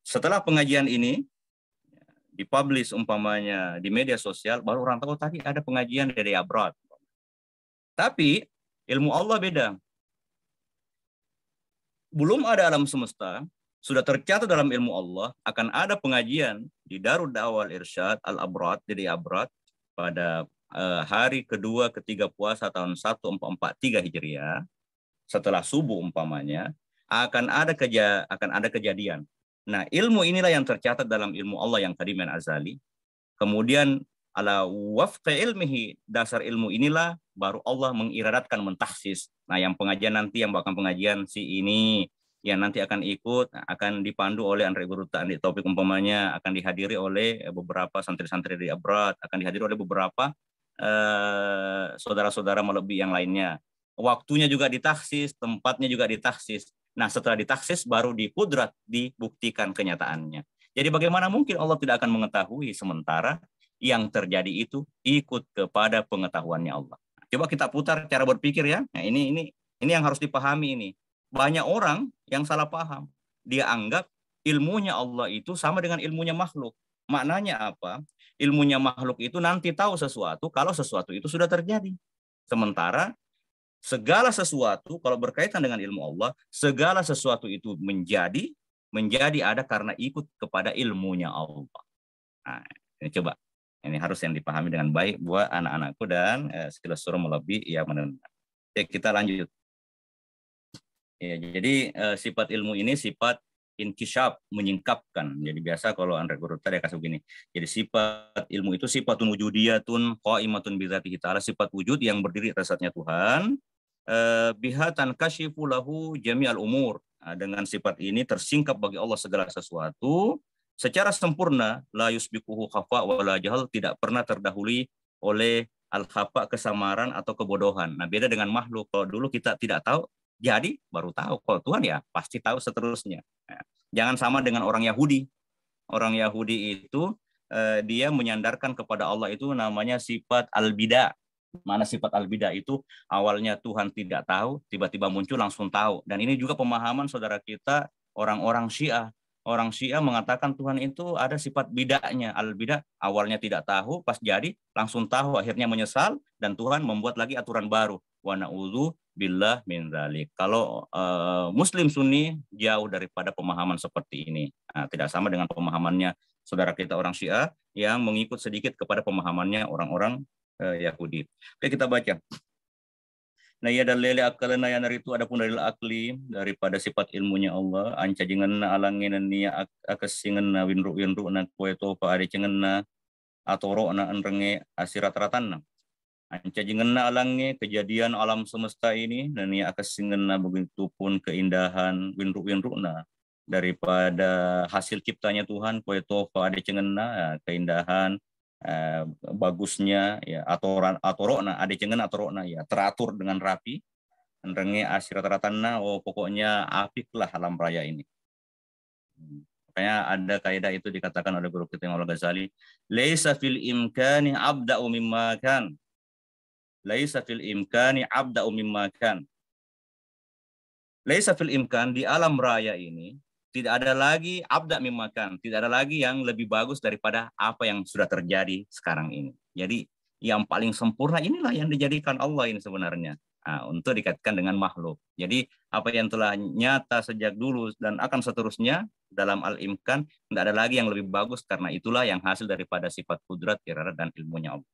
Setelah pengajian ini dipublish umpamanya di media sosial, baru orang tahu tadi ada pengajian dari abroad. Tapi ilmu Allah beda. Belum ada alam semesta, sudah tercatat dalam ilmu Allah akan ada pengajian di Darud Da'wah Irsyad Al-Abrad, jadi Abrad pada hari kedua ketiga puasa tahun 1443 Hijriah, setelah subuh umpamanya, akan ada kejadian. Nah, ilmu inilah yang tercatat dalam ilmu Allah yang qadiman azali. Kemudian ala wafqa ilmihi, dasar ilmu inilah baru Allah mengiradatkan mentahsis. Nah, yang pengajian nanti, yang bahkan pengajian si ini yang nanti akan ikut, akan dipandu oleh Andre Guru Ta'andi Taufik umpamanya, akan dihadiri oleh beberapa santri-santri dari Abrat, akan dihadiri oleh beberapa saudara-saudara melebihi yang lainnya. Waktunya juga ditaksis, tempatnya juga ditaksis. Nah, setelah ditaksis baru dikudrat, dibuktikan kenyataannya. Jadi bagaimana mungkin Allah tidak akan mengetahui sementara yang terjadi itu ikut kepada pengetahuannya Allah. Coba kita putar cara berpikir ya. Nah, ini yang harus dipahami ini. Banyak orang yang salah paham. Dia anggap ilmunya Allah itu sama dengan ilmunya makhluk. Maknanya apa? Ilmunya makhluk itu nanti tahu sesuatu kalau sesuatu itu sudah terjadi. Sementara segala sesuatu kalau berkaitan dengan ilmu Allah, segala sesuatu itu menjadi ada karena ikut kepada ilmunya Allah. Nah, ini coba. Ini harus yang dipahami dengan baik buat anak-anakku dan sila suruh melebih yang menenang. Oke, kita lanjut. Ya, jadi sifat ilmu ini sifat inkisyaf, menyingkapkan. Jadi biasa kalau Andre Guru tadi kasih begini. Jadi sifat ilmu itu sifatun wujudiyatun qaimatun bi dzatihi ta'ala, sifat wujud yang berdiri atas zatnya Tuhan. Bihatan kasyifu lahu jami'al umur. Nah, dengan sifat ini tersingkap bagi Allah segala sesuatu secara sempurna, la yusbiquhu khafa wa la jahal, tidak pernah terdahului oleh al-khafa, kesamaran atau kebodohan. Nah, beda dengan makhluk. Kalau dulu kita tidak tahu, jadi baru tahu. Kalau Tuhan ya pasti tahu seterusnya. Nah, jangan sama dengan orang Yahudi. Orang Yahudi itu dia menyandarkan kepada Allah itu namanya sifat al-bida. Mana sifat al-bida itu awalnya Tuhan tidak tahu, tiba-tiba muncul langsung tahu. Dan ini juga pemahaman saudara kita orang-orang Syiah. Orang Syiah mengatakan Tuhan itu ada sifat bidaknya. Al-bidah awalnya tidak tahu, pas jadi langsung tahu, akhirnya menyesal dan Tuhan membuat lagi aturan baru. Wa na'udzu billah min dzalik. Kalau Muslim Sunni jauh daripada pemahaman seperti ini. Nah, tidak sama dengan pemahamannya saudara kita orang Syiah yang mengikut sedikit kepada pemahamannya orang-orang Yahudi. Oke, kita baca. Nah, ya dalil akalna yang itu adapun dalil akli daripada sifat ilmunya Allah, anca jengenna alangin nia akasingenna winru na kueto pa ade cengenna atoro na enrenge asirat ratanna. Anca jengenna alange kejadian alam semesta ini dan nia akasingenna begitu pun keindahan winru na daripada hasil ciptanya Tuhan kueto pa ade cengenna, keindahan bagusnya ya atorona ade cengen atorona ya teratur dengan rapi renge asirat ratanna. Pokoknya apik lah alam raya ini. Makanya ada kaidah itu dikatakan oleh guru kita Imam Al-Ghazali, laisa fil imkani abda'u mimma kan, laisa fil imkani abda'u mimma kan, laisa fil imkan, di alam raya ini tidak ada lagi abda mimakan, tidak ada lagi yang lebih bagus daripada apa yang sudah terjadi sekarang ini. Jadi yang paling sempurna inilah yang dijadikan Allah ini sebenarnya. Nah, untuk dikaitkan dengan makhluk. Jadi apa yang telah nyata sejak dulu dan akan seterusnya dalam al-imkan, tidak ada lagi yang lebih bagus karena itulah yang hasil daripada sifat kudrat, iradat dan ilmunya Allah.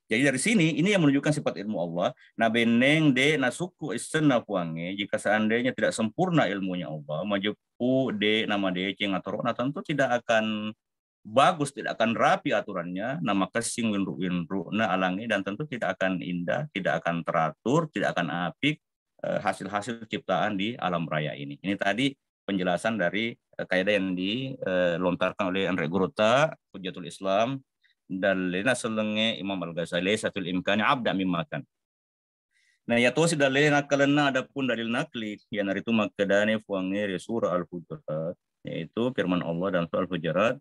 Jadi dari sini ini yang menunjukkan sifat ilmu Allah. Nah beneng de nasuku isenna puange, jika seandainya tidak sempurna ilmunya Allah, majepu de nama de ceng atau nah tentu tidak akan bagus, tidak akan rapi aturannya, nama kesing winru na alangi, dan tentu tidak akan indah, tidak akan teratur, tidak akan apik hasil-hasil ciptaan di alam raya ini. Ini tadi penjelasan dari kaidah yang dilontarkan oleh Andre Gurota, Hujatul Islam, dan lena selenge Imam Al-Ghazali safil imkani abda mimakan. Nah ya tosi dalil nakalana adapun dalil nakli yang itu makadane fuangere surah Al-Hujurat, yaitu firman Allah dalam surah Al-Hujurat,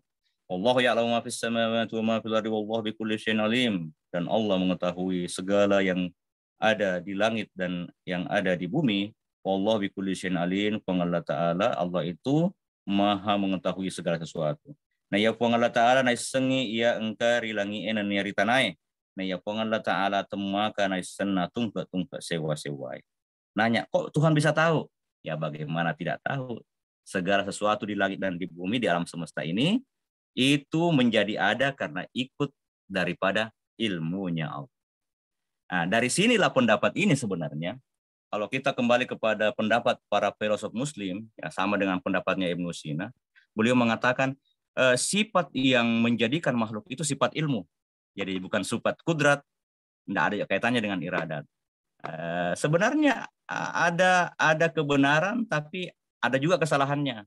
Allah ya'lamu ma fis samawati wa ma fil ardi wallahu bikulli syai'in alim, dan Allah mengetahui segala yang ada di langit dan yang ada di bumi. Wallahu bikulli syai'in alim, Allah Ta'ala, Allah itu maha mengetahui segala sesuatu. Nah ya Allah Ta'ala na sengi ia engkari langi enan nyari tanai. Nah ya Allah Ta'ala temaka na senna tungka sewa-sewai. Nanya, kok Tuhan bisa tahu? Ya bagaimana tidak tahu? Segala sesuatu di langit dan di bumi, di alam semesta ini, itu menjadi ada karena ikut daripada ilmunya Allah. Nah, dari sinilah pendapat ini sebenarnya, kalau kita kembali kepada pendapat para filosof muslim, ya sama dengan pendapatnya Ibnu Sina, beliau mengatakan sifat yang menjadikan makhluk itu sifat ilmu. Jadi bukan sifat kudrat, tidak ada kaitannya dengan iradat. Sebenarnya ada kebenaran, tapi ada juga kesalahannya.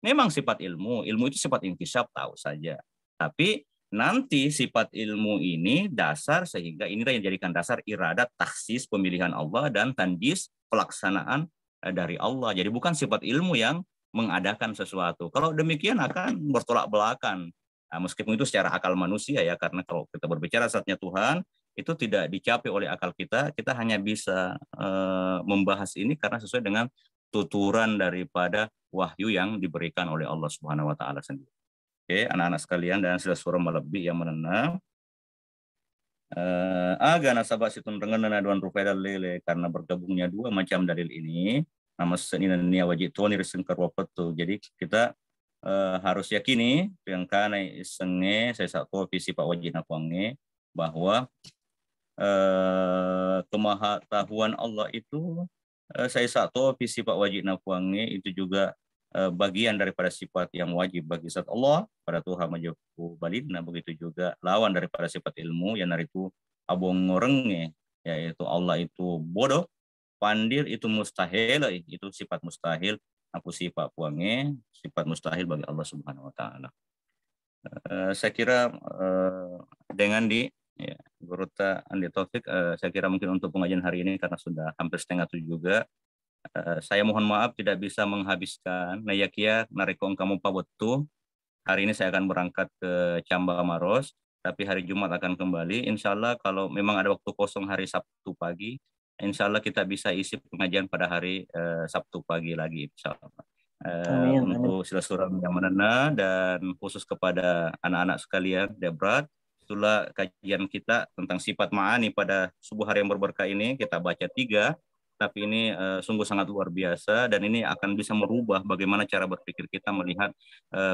Memang sifat ilmu itu sifat inkisaf, tahu saja. Tapi nanti sifat ilmu ini dasar, sehingga inilah yang dijadikan dasar iradat, taksis, pemilihan Allah, dan tandis, pelaksanaan dari Allah. Jadi bukan sifat ilmu yang mengadakan sesuatu. Kalau demikian akan bertolak belakang. Nah, meskipun itu secara akal manusia ya, karena kalau kita berbicara zatnya Tuhan, itu tidak dicapai oleh akal kita. Kita hanya bisa membahas ini karena sesuai dengan tuturan daripada wahyu yang diberikan oleh Allah Subhanahu wa taala sendiri. Oke, anak-anak sekalian dan sudah surah melebih yang menenang. Aga nasabah situn dengan aduan rufaida lele, karena bergabungnya dua macam dalil ini, nama senina nia wajib tuani resen karwapatu. Jadi kita harus yakini yang kana isenge saya satu visi Pak Wajib Nakuange bahwa kemahatauan Allah itu saya satu visi Pak Wajib Nakuange itu juga bagian daripada sifat yang wajib bagi zat Allah pada Tuhan majuku balidna, begitu juga lawan daripada sifat ilmu yang itu abong ngorenge, yaitu Allah itu bodoh, pandir itu mustahil, itu sifat mustahil. Aku sifat puange sifat mustahil bagi Allah Subhanahu wa taala. Saya kira dengan ya, Guru Andi Taufik, saya kira mungkin untuk pengajian hari ini karena sudah hampir 6:30 juga, saya mohon maaf tidak bisa menghabiskan nayakia narikong kamu pabotu. Hari ini saya akan berangkat ke Camba Maros, tapi hari Jumat akan kembali. Insya Allah kalau memang ada waktu kosong hari Sabtu pagi, insya Allah kita bisa isi pengajian pada hari Sabtu pagi lagi, insya Allah. Untuk silaturahmi yang menena dan khusus kepada anak-anak sekalian, Debrat, itulah kajian kita tentang sifat ma'ani pada subuh hari yang berberkah ini. Kita baca 3, tapi ini sungguh sangat luar biasa, dan ini akan bisa merubah bagaimana cara berpikir kita melihat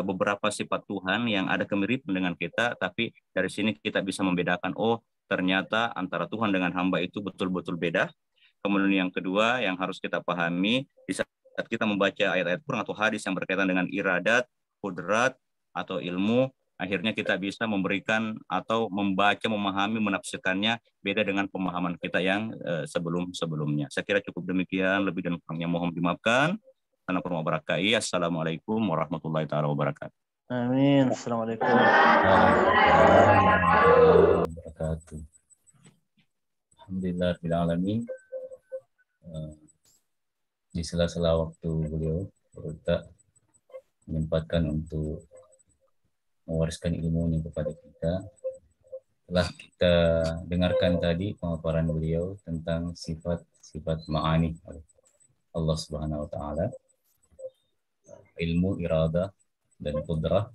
beberapa sifat Tuhan yang ada kemiripan dengan kita, tapi dari sini kita bisa membedakan, oh ternyata antara Tuhan dengan hamba itu betul-betul beda. Kemudian yang kedua yang harus kita pahami, di saat kita membaca ayat-ayat Quran atau hadis yang berkaitan dengan iradat, kudrat, atau ilmu, akhirnya kita bisa memberikan atau membaca, memahami, menafsirkannya beda dengan pemahaman kita yang sebelum-sebelumnya. Saya kira cukup demikian, lebih dan kurangnya mohon dimaafkan. Assalamualaikum warahmatullahi wabarakatuh. Amin. Assalamualaikum warahmatullahi wabarakatuh. Alhamdulillah bil alamin. Di sela-sela waktu beliau berta menyempatkan untuk mewariskan ilmunya kepada kita. Telah kita dengarkan tadi pemaparan beliau tentang sifat-sifat ma'ani Allah Subhanahu wa taala, ilmu, iradah, dan qudrah.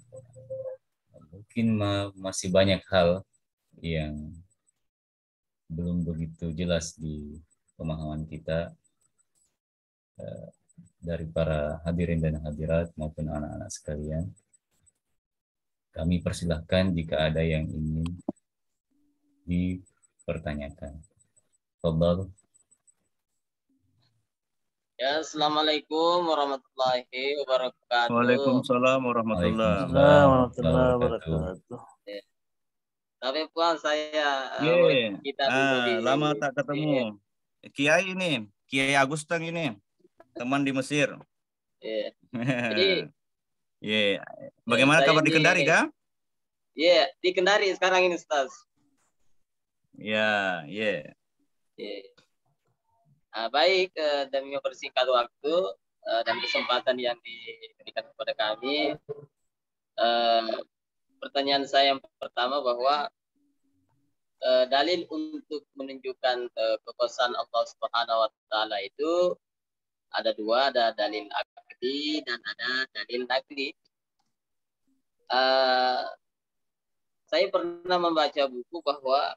Mungkin masih banyak hal yang belum begitu jelas di pemahaman kita dari para hadirin dan hadirat maupun anak-anak sekalian. Kami persilahkan jika ada yang ingin dipertanyakan. Fadhal. Ya, assalamualaikum warahmatullahi wabarakatuh. Waalaikumsalam warahmatullahi wabarakatuh. Tapi puan saya kita dulu di lama tak ketemu. Kiai ini, Kiai Agustang ini, teman di Mesir. Jadi bagaimana kabar di Kendari, Kak? Iya, di Kendari sekarang ini, Ustaz. Baik, demi mempersingkat waktu dan kesempatan yang diberikan kepada kami, pertanyaan saya yang pertama bahwa dalil untuk menunjukkan kekuasaan Allah Subhanahu wa taala itu ada dua, ada dalil akli dan ada dalil nakli. Saya pernah membaca buku bahwa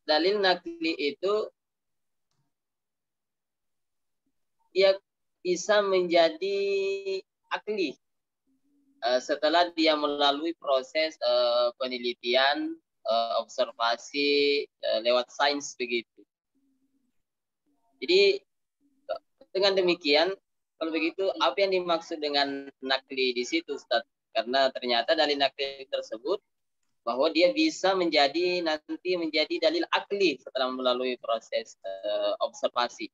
dalil nakli itu dia bisa menjadi akli setelah dia melalui proses penelitian, observasi lewat sains begitu. Jadi dengan demikian, kalau begitu apa yang dimaksud dengan nakli di situ, Ustaz? Karena ternyata dalil nakli tersebut bahwa dia bisa nanti menjadi dalil akli setelah melalui proses observasi.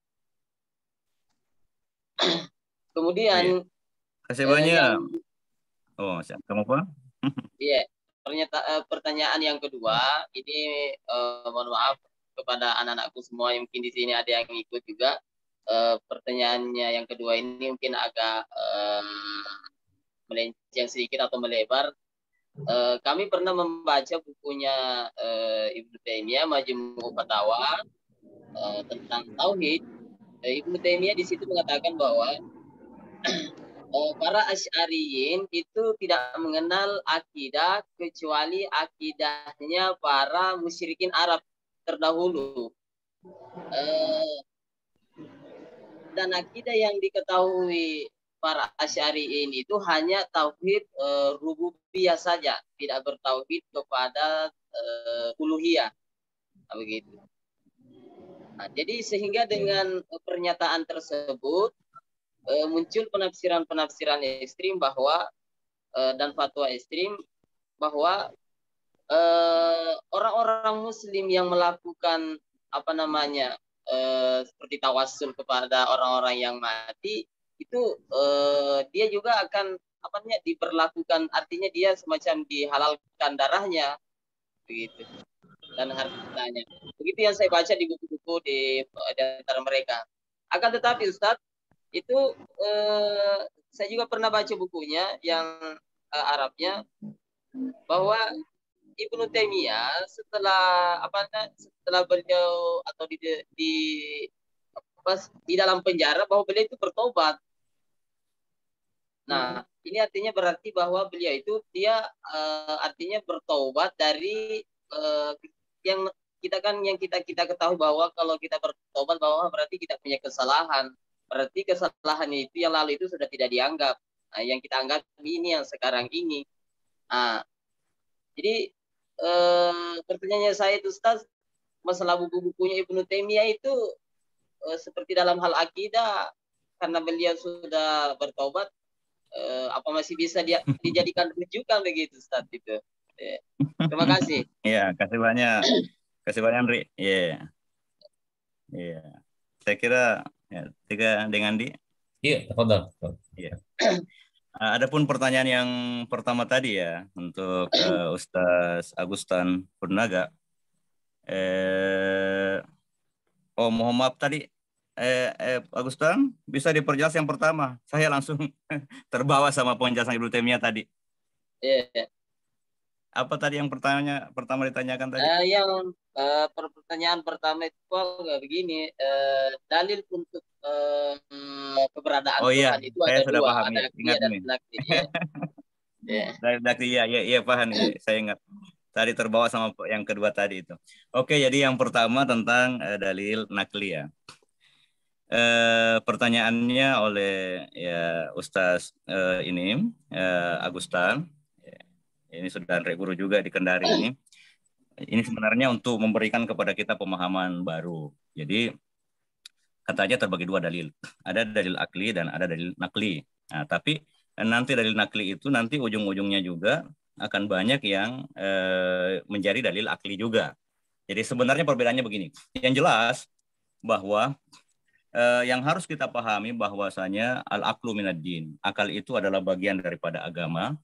Kemudian kasih banyak. Kamu apa? Iya, pertanyaan yang kedua ini mohon maaf kepada anak-anakku semua yang mungkin di sini ada yang ikut juga. Pertanyaannya yang kedua ini mungkin agak melenceng sedikit atau melebar. Kami pernah membaca bukunya Ibnu Taimiyah, Majmu' Fatawa, tentang tauhid. Ibnu Taimiyah di situ mengatakan bahwa para Asy'ariyin itu tidak mengenal akidah kecuali akidahnya para musyrikin Arab terdahulu. Dan akidah yang diketahui para Asy'ariyin itu hanya tauhid rububiyah saja, tidak bertauhid kepada uluhiyah. Begitu. Nah, jadi sehingga dengan pernyataan tersebut muncul penafsiran-penafsiran ekstrim bahwa dan fatwa ekstrim bahwa orang-orang Muslim yang melakukan seperti tawassul kepada orang-orang yang mati itu dia juga akan diperlakukan, artinya dia semacam dihalalkan darahnya begitu dan hartanya. Begitu yang saya baca di buku-buku di antara mereka. Akan tetapi Ustadz, itu saya juga pernah baca bukunya yang Arabnya bahwa Ibnu Taimiyah setelah beliau atau di dalam penjara bahwa beliau itu bertobat. Nah, ini artinya berarti bahwa beliau itu artinya bertobat dari yang kita ketahui bahwa kalau kita bertobat bahwa berarti kita punya kesalahan. Berarti kesalahan itu yang lalu itu sudah tidak dianggap. Nah, yang kita anggap ini yang sekarang ini. Nah, jadi pertanyaannya saya itu Ustaz, masalah buku-bukunya Ibnu Taimiyah itu seperti dalam hal akidah, karena beliau sudah bertobat, apa masih bisa dijadikan rujukan begitu Ustaz itu. Terima kasih. Iya, kasih banyak. Kasih banyak, Andri. Iya. Iya. Saya kira tiga dengan Di. Iya, tafadhal. Iya. Adapun pertanyaan yang pertama tadi ya untuk Ustaz Agustan Purnaga. Mohon maaf tadi Agustan bisa diperjelas yang pertama. Saya langsung terbawa sama penjelasan Ibnu Taimiyah tadi. Iya. Apa tadi yang pertama ditanyakan tadi? Yang pertanyaan pertama itu begini, dalil untuk keberadaan Tuhan itu saya ada sudah dua, paham, ada ingat dan nih. Iya paham nih, saya ingat. Tadi terbawa sama yang kedua tadi itu. Oke, jadi yang pertama tentang dalil nakli ya. Pertanyaannya oleh Ustaz Agustan. Ini sudah Andre Guru juga di Kendari ini. Ini sebenarnya untuk memberikan kepada kita pemahaman baru. Jadi katanya terbagi dua dalil. Ada dalil akli dan ada dalil nakli. Nah, tapi nanti dalil nakli itu nanti ujung-ujungnya juga akan banyak yang menjadi dalil akli juga. Jadi sebenarnya perbedaannya begini. Yang jelas bahwa yang harus kita pahami bahwasanya al-aqlu minad din. Akal itu adalah bagian daripada agama.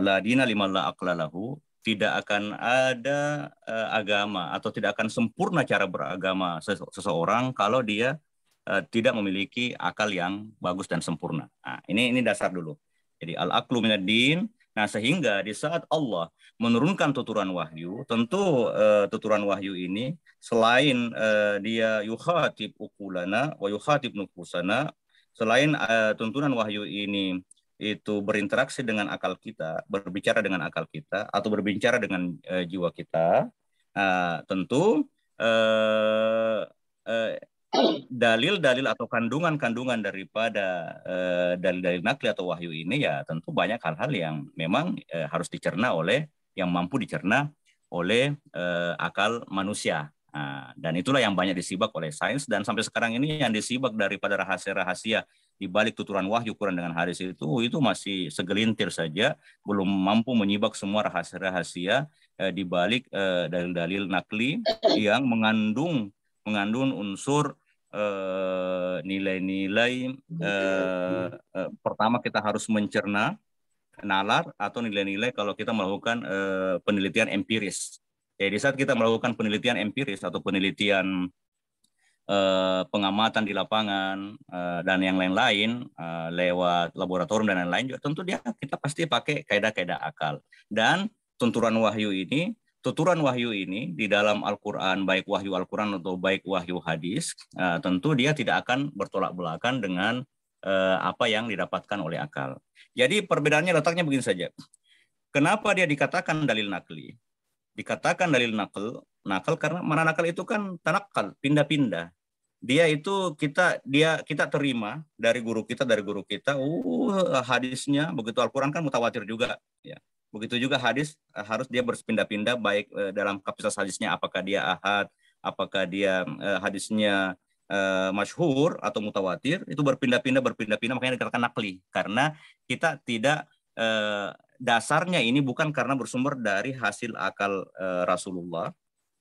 La dina liman la aqla lahu. tidak akan ada agama atau tidak akan sempurna cara beragama seseorang kalau dia tidak memiliki akal yang bagus dan sempurna. Nah, ini dasar dulu. Jadi al-aqlu minad din. Nah, sehingga di saat Allah menurunkan tuturan wahyu, tentu tuturan wahyu ini selain dia yukhatib uqulana wa yukhatib nufusana, selain tuntunan wahyu ini itu berinteraksi dengan akal kita, berbicara dengan akal kita, atau berbicara dengan jiwa kita, tentu dalil-dalil atau kandungan-kandungan daripada dalil-dalil nakli atau wahyu ini ya tentu banyak hal-hal yang memang harus dicerna oleh, yang mampu dicerna oleh akal manusia. Dan itulah yang banyak disibak oleh sains, dan sampai sekarang ini yang disibak daripada rahasia-rahasia di balik tuturan wahyu Quran dengan hadis itu masih segelintir saja, belum mampu menyibak semua rahasia-rahasia di balik dalil-dalil nakli yang mengandung unsur nilai-nilai pertama kita harus mencerna nalar atau nilai-nilai kalau kita melakukan penelitian empiris. Jadi saat kita melakukan penelitian empiris atau penelitian pengamatan di lapangan dan yang lain-lain lewat laboratorium dan lain-lain juga tentu kita pasti pakai kaidah-kaidah akal. Dan tuturan wahyu ini di dalam Al-Quran, baik wahyu Al-Quran atau baik wahyu hadis, tentu dia tidak akan bertolak belakang dengan apa yang didapatkan oleh akal. Jadi perbedaannya letaknya begini saja. Kenapa dia dikatakan dalil nakli? Dikatakan dalil nakal karena mana nakal itu kan tanakal, pindah-pindah. Dia itu kita terima dari guru kita, hadisnya begitu. Al-Quran kan mutawatir juga, ya. Begitu juga hadis harus dia berpindah-pindah, baik dalam kapasitas hadisnya apakah dia ahad, apakah dia hadisnya masyhur atau mutawatir, itu berpindah-pindah, makanya dikatakan nakli. Karena kita tidak dasarnya ini bukan karena bersumber dari hasil akal Rasulullah,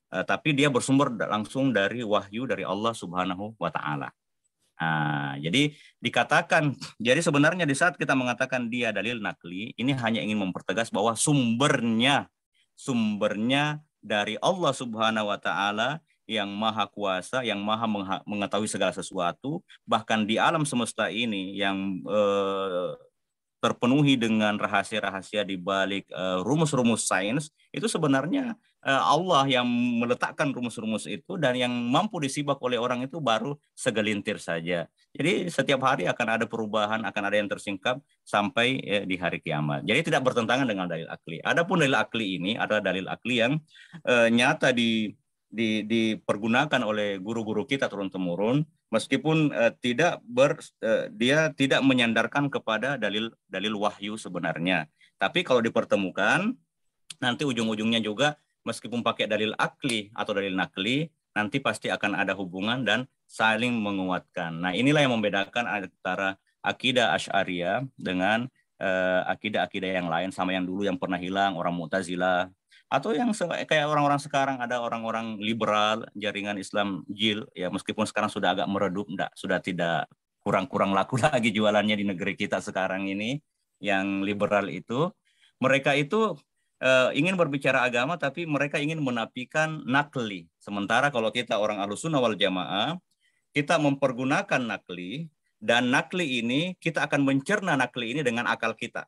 tapi dia bersumber langsung dari wahyu dari Allah Subhanahu wa Ta'ala. Jadi dikatakan, jadi sebenarnya di saat kita mengatakan dia dalil nakli, ini hanya ingin mempertegas bahwa sumbernya dari Allah Subhanahu wa Ta'ala yang maha kuasa, yang maha mengetahui segala sesuatu, bahkan di alam semesta ini yang terpenuhi dengan rahasia-rahasia di balik rumus-rumus sains, itu sebenarnya Allah yang meletakkan rumus-rumus itu, dan yang mampu disibak oleh orang itu baru segelintir saja. Jadi setiap hari akan ada perubahan, akan ada yang tersingkap sampai di hari kiamat. Jadi tidak bertentangan dengan dalil akli. Adapun dalil akli ini adalah dalil akli yang nyata dipergunakan oleh guru-guru kita turun-temurun, meskipun dia tidak menyandarkan kepada dalil wahyu sebenarnya. Tapi kalau dipertemukan, nanti ujung-ujungnya juga meskipun pakai dalil akli atau dalil nakli, nanti pasti akan ada hubungan dan saling menguatkan. Nah, inilah yang membedakan antara akidah Asy'ariyah dengan akidah-akidah yang lain, sama yang dulu yang pernah hilang, orang Mu'tazilah, atau yang kayak orang-orang sekarang, ada orang-orang liberal, jaringan Islam Jil, ya meskipun sekarang sudah agak meredup, sudah tidak kurang laku lagi jualannya di negeri kita sekarang ini, yang liberal itu, mereka itu ingin berbicara agama, tapi mereka ingin menafikan nakli. Sementara kalau kita orang Ahlussunnah wal Jamaah, kita mempergunakan nakli, dan nakli ini kita akan mencerna nakli ini dengan akal kita.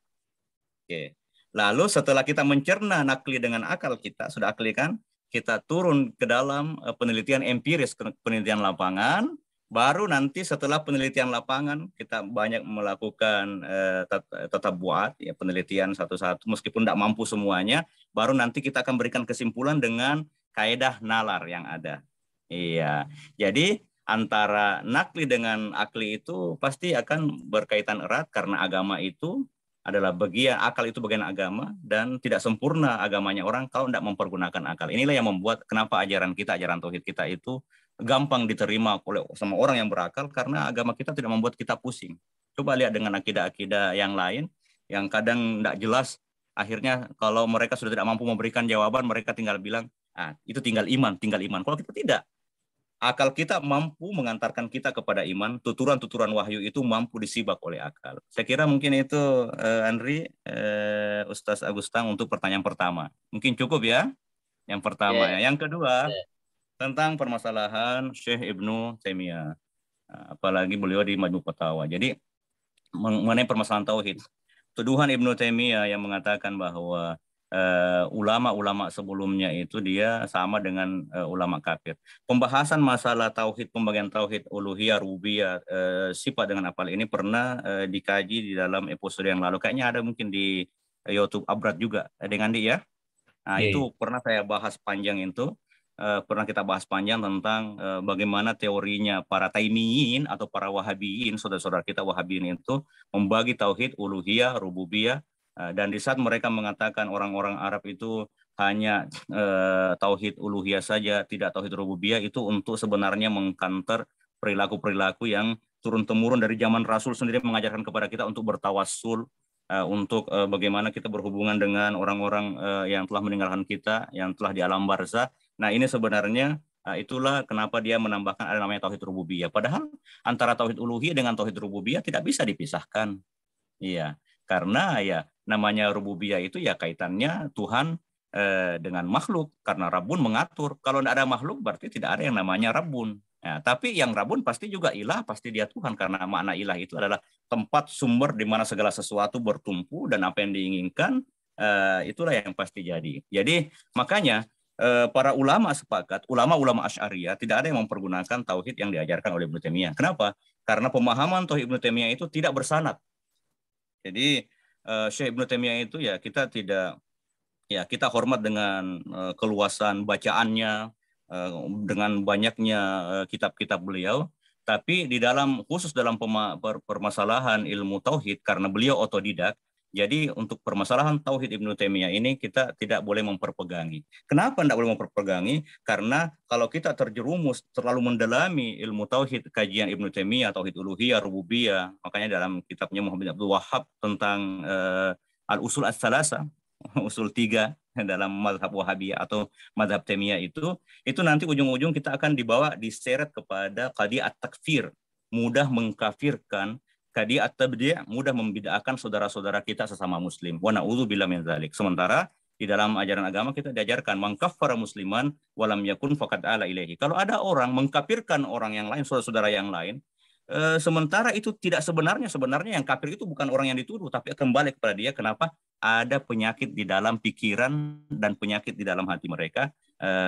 Oke. Lalu setelah kita mencerna nakli dengan akal kita, sudah akli kan, kita turun ke dalam penelitian empiris, penelitian lapangan, baru nanti setelah penelitian lapangan kita banyak melakukan tatabuat, ya, penelitian satu-satu, meskipun tidak mampu semuanya, baru nanti kita akan berikan kesimpulan dengan kaidah nalar yang ada. Iya, jadi antara nakli dengan akli itu pasti akan berkaitan erat, karena agama itu adalah bagian, akal itu bagian agama, dan tidak sempurna agamanya orang kalau tidak mempergunakan akal. Inilah yang membuat kenapa ajaran tauhid kita itu gampang diterima oleh sama orang yang berakal, karena agama kita tidak membuat kita pusing. Coba lihat dengan akidah-akidah yang lain yang kadang tidak jelas, akhirnya kalau mereka sudah tidak mampu memberikan jawaban, mereka tinggal bilang, itu tinggal iman. Kalau kita tidak, akal kita mampu mengantarkan kita kepada iman, tuturan-tuturan wahyu itu mampu disibak oleh akal. Saya kira mungkin itu Andri, Ustaz Agustang untuk pertanyaan pertama. Mungkin cukup ya, yang pertama. Ya, Ya. Yang kedua, ya. tentang permasalahan Syekh Ibnu Taimiyah. Apalagi beliau di Majmu' Fatawa. Jadi mengenai permasalahan tauhid, tuduhan Ibnu Taimiyah yang mengatakan bahwa ulama-ulama sebelumnya itu dia sama dengan ulama kafir. Pembahasan masalah tauhid, pembagian tauhid uluhiyah, rububiyah, sifat dengan apal ini pernah dikaji di dalam episode yang lalu. Kayaknya ada mungkin di YouTube Abrat juga dengan dia. Nah, itu pernah saya bahas panjang itu. Pernah kita bahas panjang tentang bagaimana teorinya para Taimiyin atau para Wahabiyin, saudara-saudara kita Wahabiyin itu membagi tauhid uluhiyah, rububiyah, dan di saat mereka mengatakan orang-orang Arab itu hanya tauhid uluhiyah saja, tidak tauhid rububiyah, itu untuk sebenarnya mengkanter perilaku-perilaku yang turun-temurun dari zaman Rasul sendiri mengajarkan kepada kita untuk bertawassul, untuk bagaimana kita berhubungan dengan orang-orang yang telah meninggalkan kita, yang telah di alam barzah. Nah, ini sebenarnya itulah kenapa dia menambahkan ada namanya tauhid rububiyah. Padahal antara tauhid uluhiyah dengan tauhid rububiyah tidak bisa dipisahkan. Iya, karena ya namanya rububiyah itu ya kaitannya Tuhan dengan makhluk, karena Rabbun mengatur. Kalau tidak ada makhluk berarti tidak ada yang namanya Rabbun. Nah, tapi yang Rabbun pasti juga ilah, pasti dia Tuhan, karena makna ilah itu adalah tempat sumber di mana segala sesuatu bertumpu dan apa yang diinginkan itulah yang pasti jadi. Jadi makanya para ulama sepakat, ulama-ulama Asy'ariyah tidak ada yang mempergunakan tauhid yang diajarkan oleh Ibnu Taimiyah. Kenapa? Karena pemahaman tauhid Ibnu Taimiyah itu tidak bersanad. Jadi Syekh Ibnu Taimiyah itu ya kita tidak, ya kita hormat dengan keluasan bacaannya, dengan banyaknya kitab-kitab beliau, tapi di dalam khusus dalam permasalahan ilmu tauhid karena beliau otodidak. Jadi untuk permasalahan tauhid Ibnu Taimiyah ini kita tidak boleh memperpegangi. Kenapa tidak boleh memperpegangi? Karena kalau kita terjerumus terlalu mendalami ilmu tauhid, kajian Ibnu Taimiyah, tauhid uluhiyah, rububiyah, makanya dalam kitabnya Muhammad bin Abdul Wahhab tentang Al-Usul Ats-Tsalasah, usul 3 dalam mazhab Wahabiyah atau mazhab Taimiyah itu nanti ujung-ujung kita akan dibawa diseret kepada qadi at-takfir, mudah mengkafirkan, qadi at-tabdi', mudah membid'ahkan saudara-saudara kita sesama muslim. Wa na'udzubillahi min dzalik. Sementara di dalam ajaran agama kita diajarkan man kaffara musliman walam yakun faqad ala ilaihi. Kalau ada orang mengkafirkan orang yang lain, saudara-saudara yang lain, sementara itu tidak sebenarnya yang kafir itu bukan orang yang dituduh, tapi kembali kepada dia. Kenapa? Ada penyakit di dalam pikiran dan penyakit di dalam hati mereka.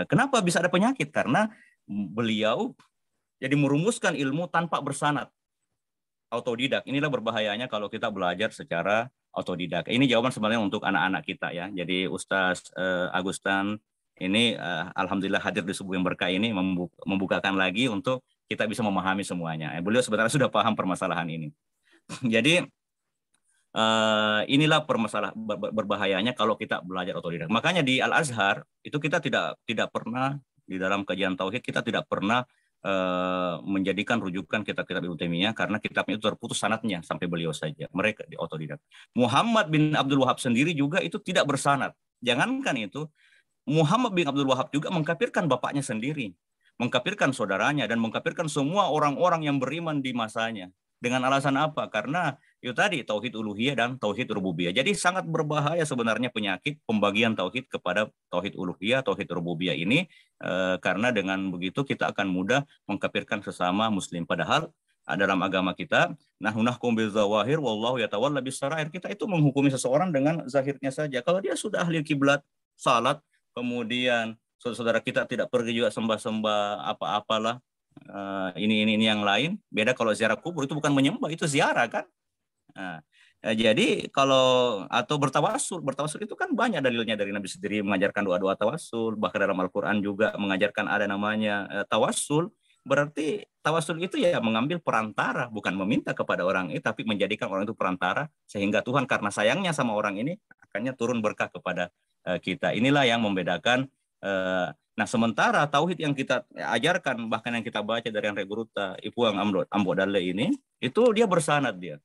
Kenapa bisa ada penyakit? Karena beliau jadi merumuskan ilmu tanpa bersanad, autodidak. Inilah berbahayanya kalau kita belajar secara autodidak. Ini jawaban sebenarnya untuk anak-anak kita ya. Jadi Ustaz Agustan ini alhamdulillah hadir di Subuh yang Berkah ini membukakan lagi untuk kita bisa memahami semuanya. Beliau sebenarnya sudah paham permasalahan ini. Jadi inilah permasalahan berbahayanya kalau kita belajar otodidak. Makanya di Al-Azhar itu kita tidak pernah di dalam kajian tauhid kita tidak pernah menjadikan rujukan kitab-kitab Ibnu Taimiyah karena kitabnya itu terputus sanadnya sampai beliau saja. Mereka di otodidak. Muhammad bin Abdul Wahhab sendiri juga itu tidak bersanad. Jangankan itu, Muhammad bin Abdul Wahhab juga mengkafirkan bapaknya sendiri, mengkafirkan saudaranya, dan mengkafirkan semua orang-orang yang beriman di masanya. Dengan alasan apa? Karena itu tadi tauhid uluhiyah dan tauhid rububiyah. Jadi sangat berbahaya sebenarnya penyakit pembagian tauhid kepada tauhid uluhiyah, tauhid rububiyah ini, karena dengan begitu kita akan mudah mengkafirkan sesama muslim. Padahal dalam agama kita, nahnu nahkum bil zawahir wallahu yatawalla bis sarair. Kita itu menghukumi seseorang dengan zahirnya saja. Kalau dia sudah ahli kiblat, salat, kemudian saudara kita tidak pergi juga sembah-sembah apa-apalah, ini yang lain. Beda kalau ziarah kubur, itu bukan menyembah, itu ziarah kan. Nah, jadi kalau atau bertawasul itu kan banyak dalilnya dari Nabi sendiri mengajarkan doa-doa tawasul, bahkan dalam Al-Qur'an juga mengajarkan ada namanya tawasul. Berarti tawasul itu ya mengambil perantara, bukan meminta kepada orang itu, tapi menjadikan orang itu perantara sehingga Tuhan karena sayangnya sama orang ini akhirnya turun berkah kepada kita. Inilah yang membedakan. Nah, sementara tauhid yang kita ajarkan, bahkan yang kita baca dari Andre Guruta, Ipuang Ambo Dalle ini, itu dia bersanad dia.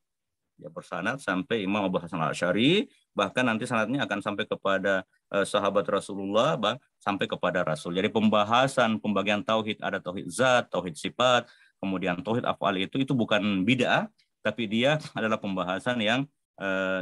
Dia bersanad sampai Imam Abu Hasan Al-Asy'ari, bahkan nanti sanadnya akan sampai kepada sahabat Rasulullah, sampai kepada Rasul. Jadi pembagian tauhid, ada tauhid zat, tauhid sifat, kemudian tauhid af'al itu bukan bid'ah, tapi dia adalah pembahasan yang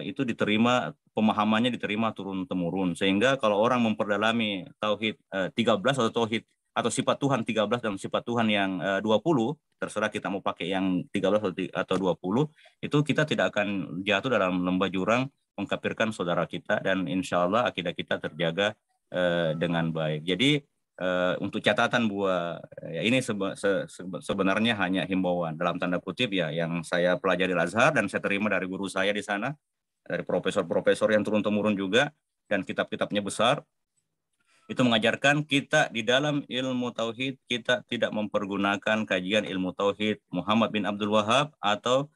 itu diterima, pemahamannya diterima turun temurun, sehingga kalau orang memperdalami tauhid 13 atau tauhid atau sifat Tuhan 13 dan sifat Tuhan yang 20, terserah kita mau pakai yang 13 atau 20, itu kita tidak akan jatuh dalam lembah jurang mengkafirkan saudara kita, dan insya Allah akidah kita terjaga dengan baik. Jadi untuk catatan buat ya, ini sebenarnya hanya himbauan dalam tanda kutip ya, yang saya pelajari di Azhar dan saya terima dari guru saya di sana, dari profesor-profesor yang turun-temurun juga, dan kitab-kitabnya besar. Itu mengajarkan kita di dalam ilmu tauhid, kita tidak mempergunakan kajian ilmu tauhid Muhammad bin Abdul Wahab atau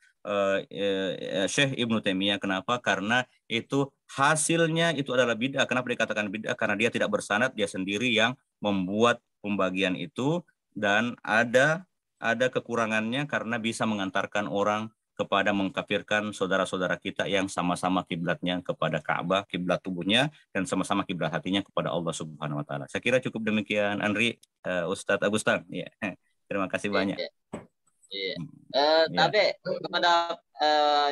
Syekh Ibnu Taimiyah. Kenapa? Karena itu hasilnya itu adalah bid'ah. Kenapa dikatakan bid'ah? Karena dia tidak bersanad, dia sendiri yang membuat pembagian itu, dan ada kekurangannya karena bisa mengantarkan orang kepada mengkafirkan saudara-saudara kita yang sama-sama kiblatnya kepada Ka'bah, kiblat tubuhnya, dan sama-sama kiblat hatinya kepada Allah Subhanahu wa taala. Saya kira cukup demikian, Andri, Ustadz Agustan. Ya. Terima kasih banyak. Iya. Tapi kepada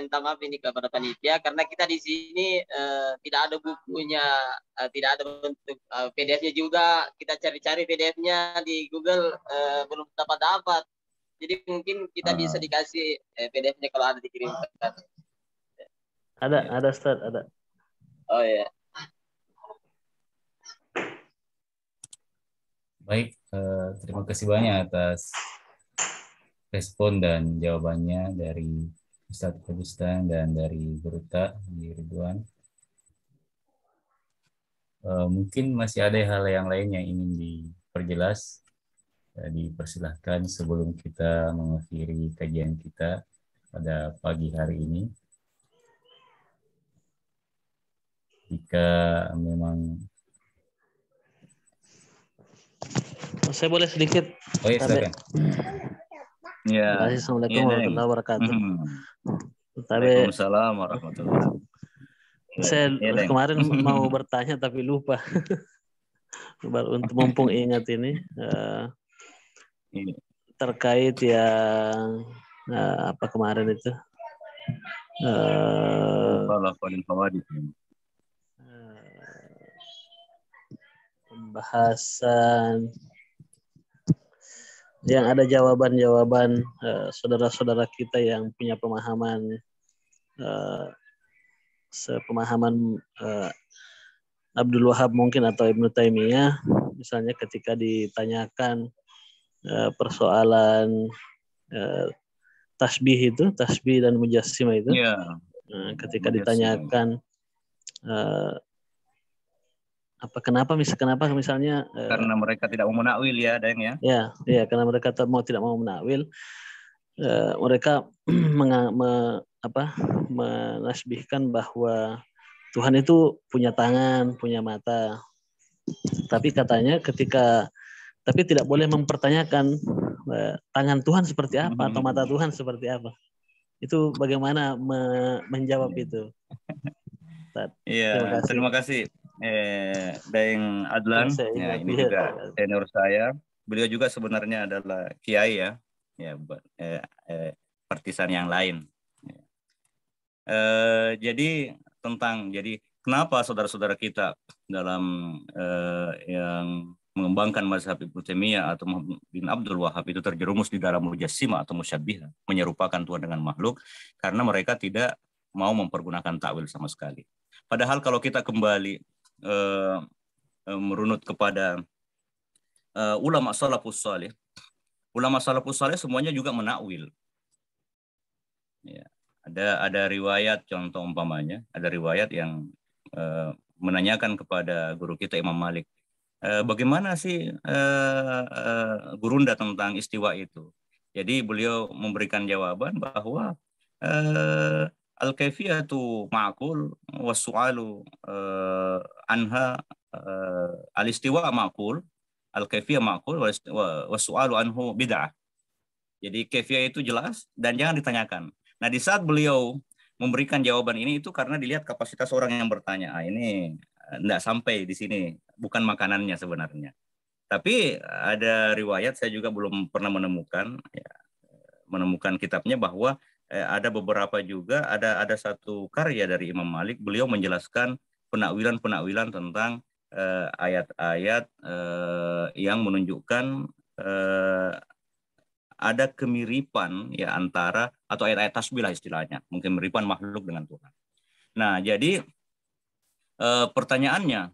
minta maaf ini kepada panitia, karena kita di sini tidak ada bukunya, tidak ada bentuk PDF-nya juga. Kita cari-cari PDF-nya di Google, belum dapat. Jadi mungkin kita bisa dikasih PDF-nya kalau ada dikirimkan. Ada Ustaz, ada. Oh ya. Baik, terima kasih banyak atas respon dan jawabannya dari Ustadz Agustan dan dari Beruta di Ridwan. Mungkin masih ada hal yang lain yang ingin diperjelas. Dipersilahkan sebelum kita mengakhiri kajian kita pada pagi hari ini. Jika memang saya boleh sedikit. Oh ya, silakan. Ya. Terima kasih. Assalamualaikum warahmatullahi wabarakatuh. Waalaikumsalam warahmatullahi wabarakatuh. Saya kemarin mau bertanya tapi lupa. Untuk mumpung ingat ini. Terkait yang apa kemarin itu pembahasan yang ada jawaban-jawaban saudara-saudara kita yang punya pemahaman sepemahaman Abdul Wahab mungkin atau Ibnu Taimiyah, misalnya ketika ditanyakan persoalan tasbih dan mujassimah itu, ketika ditanyakan kenapa misalnya karena mereka tidak mau menakwil ya, Deng ya. Ya, karena mereka tidak mau menakwil, mereka menasbihkan bahwa Tuhan itu punya tangan, punya mata, tapi katanya tapi tidak boleh mempertanyakan tangan Tuhan seperti apa atau mata Tuhan seperti apa. Itu bagaimana menjawab itu? Iya, terima kasih. Daeng Adlan, ya, ini juga senior saya. Beliau juga sebenarnya adalah kiai ya, partisan yang lain. Jadi kenapa saudara-saudara kita dalam yang mengembangkan mazhab Ibnu Taimiyah atau Muhammad bin Abdul Wahab itu terjerumus di dalam mujassimah atau musyabbihah, menyerupakan Tuhan dengan makhluk, karena mereka tidak mau mempergunakan takwil sama sekali. Padahal kalau kita kembali merunut kepada ulama salafus saleh semuanya juga menakwil. Ya, ada riwayat, contoh umpamanya, ada riwayat yang menanyakan kepada guru kita Imam Malik, bagaimana sih gurunda tentang istiwa itu. Jadi beliau memberikan jawaban bahwa al-kaifiyatu ma'qul was-su'alu anha al-istiwa ma'qul, al-kaifiyah ma'qul was-su'alu anhu bid'ah. Jadi kaifiyah itu jelas dan jangan ditanyakan. Nah, di saat beliau memberikan jawaban ini itu karena dilihat kapasitas orang yang bertanya. Ini enggak sampai di sini, bukan makanannya sebenarnya. Tapi ada riwayat, saya juga belum pernah menemukan kitabnya, bahwa ada beberapa juga, ada satu karya dari Imam Malik, beliau menjelaskan penakwilan tentang ayat-ayat yang menunjukkan ada kemiripan ya antara, atau ayat-ayat tasbih lah istilahnya, mungkin kemiripan makhluk dengan Tuhan. Nah, jadi pertanyaannya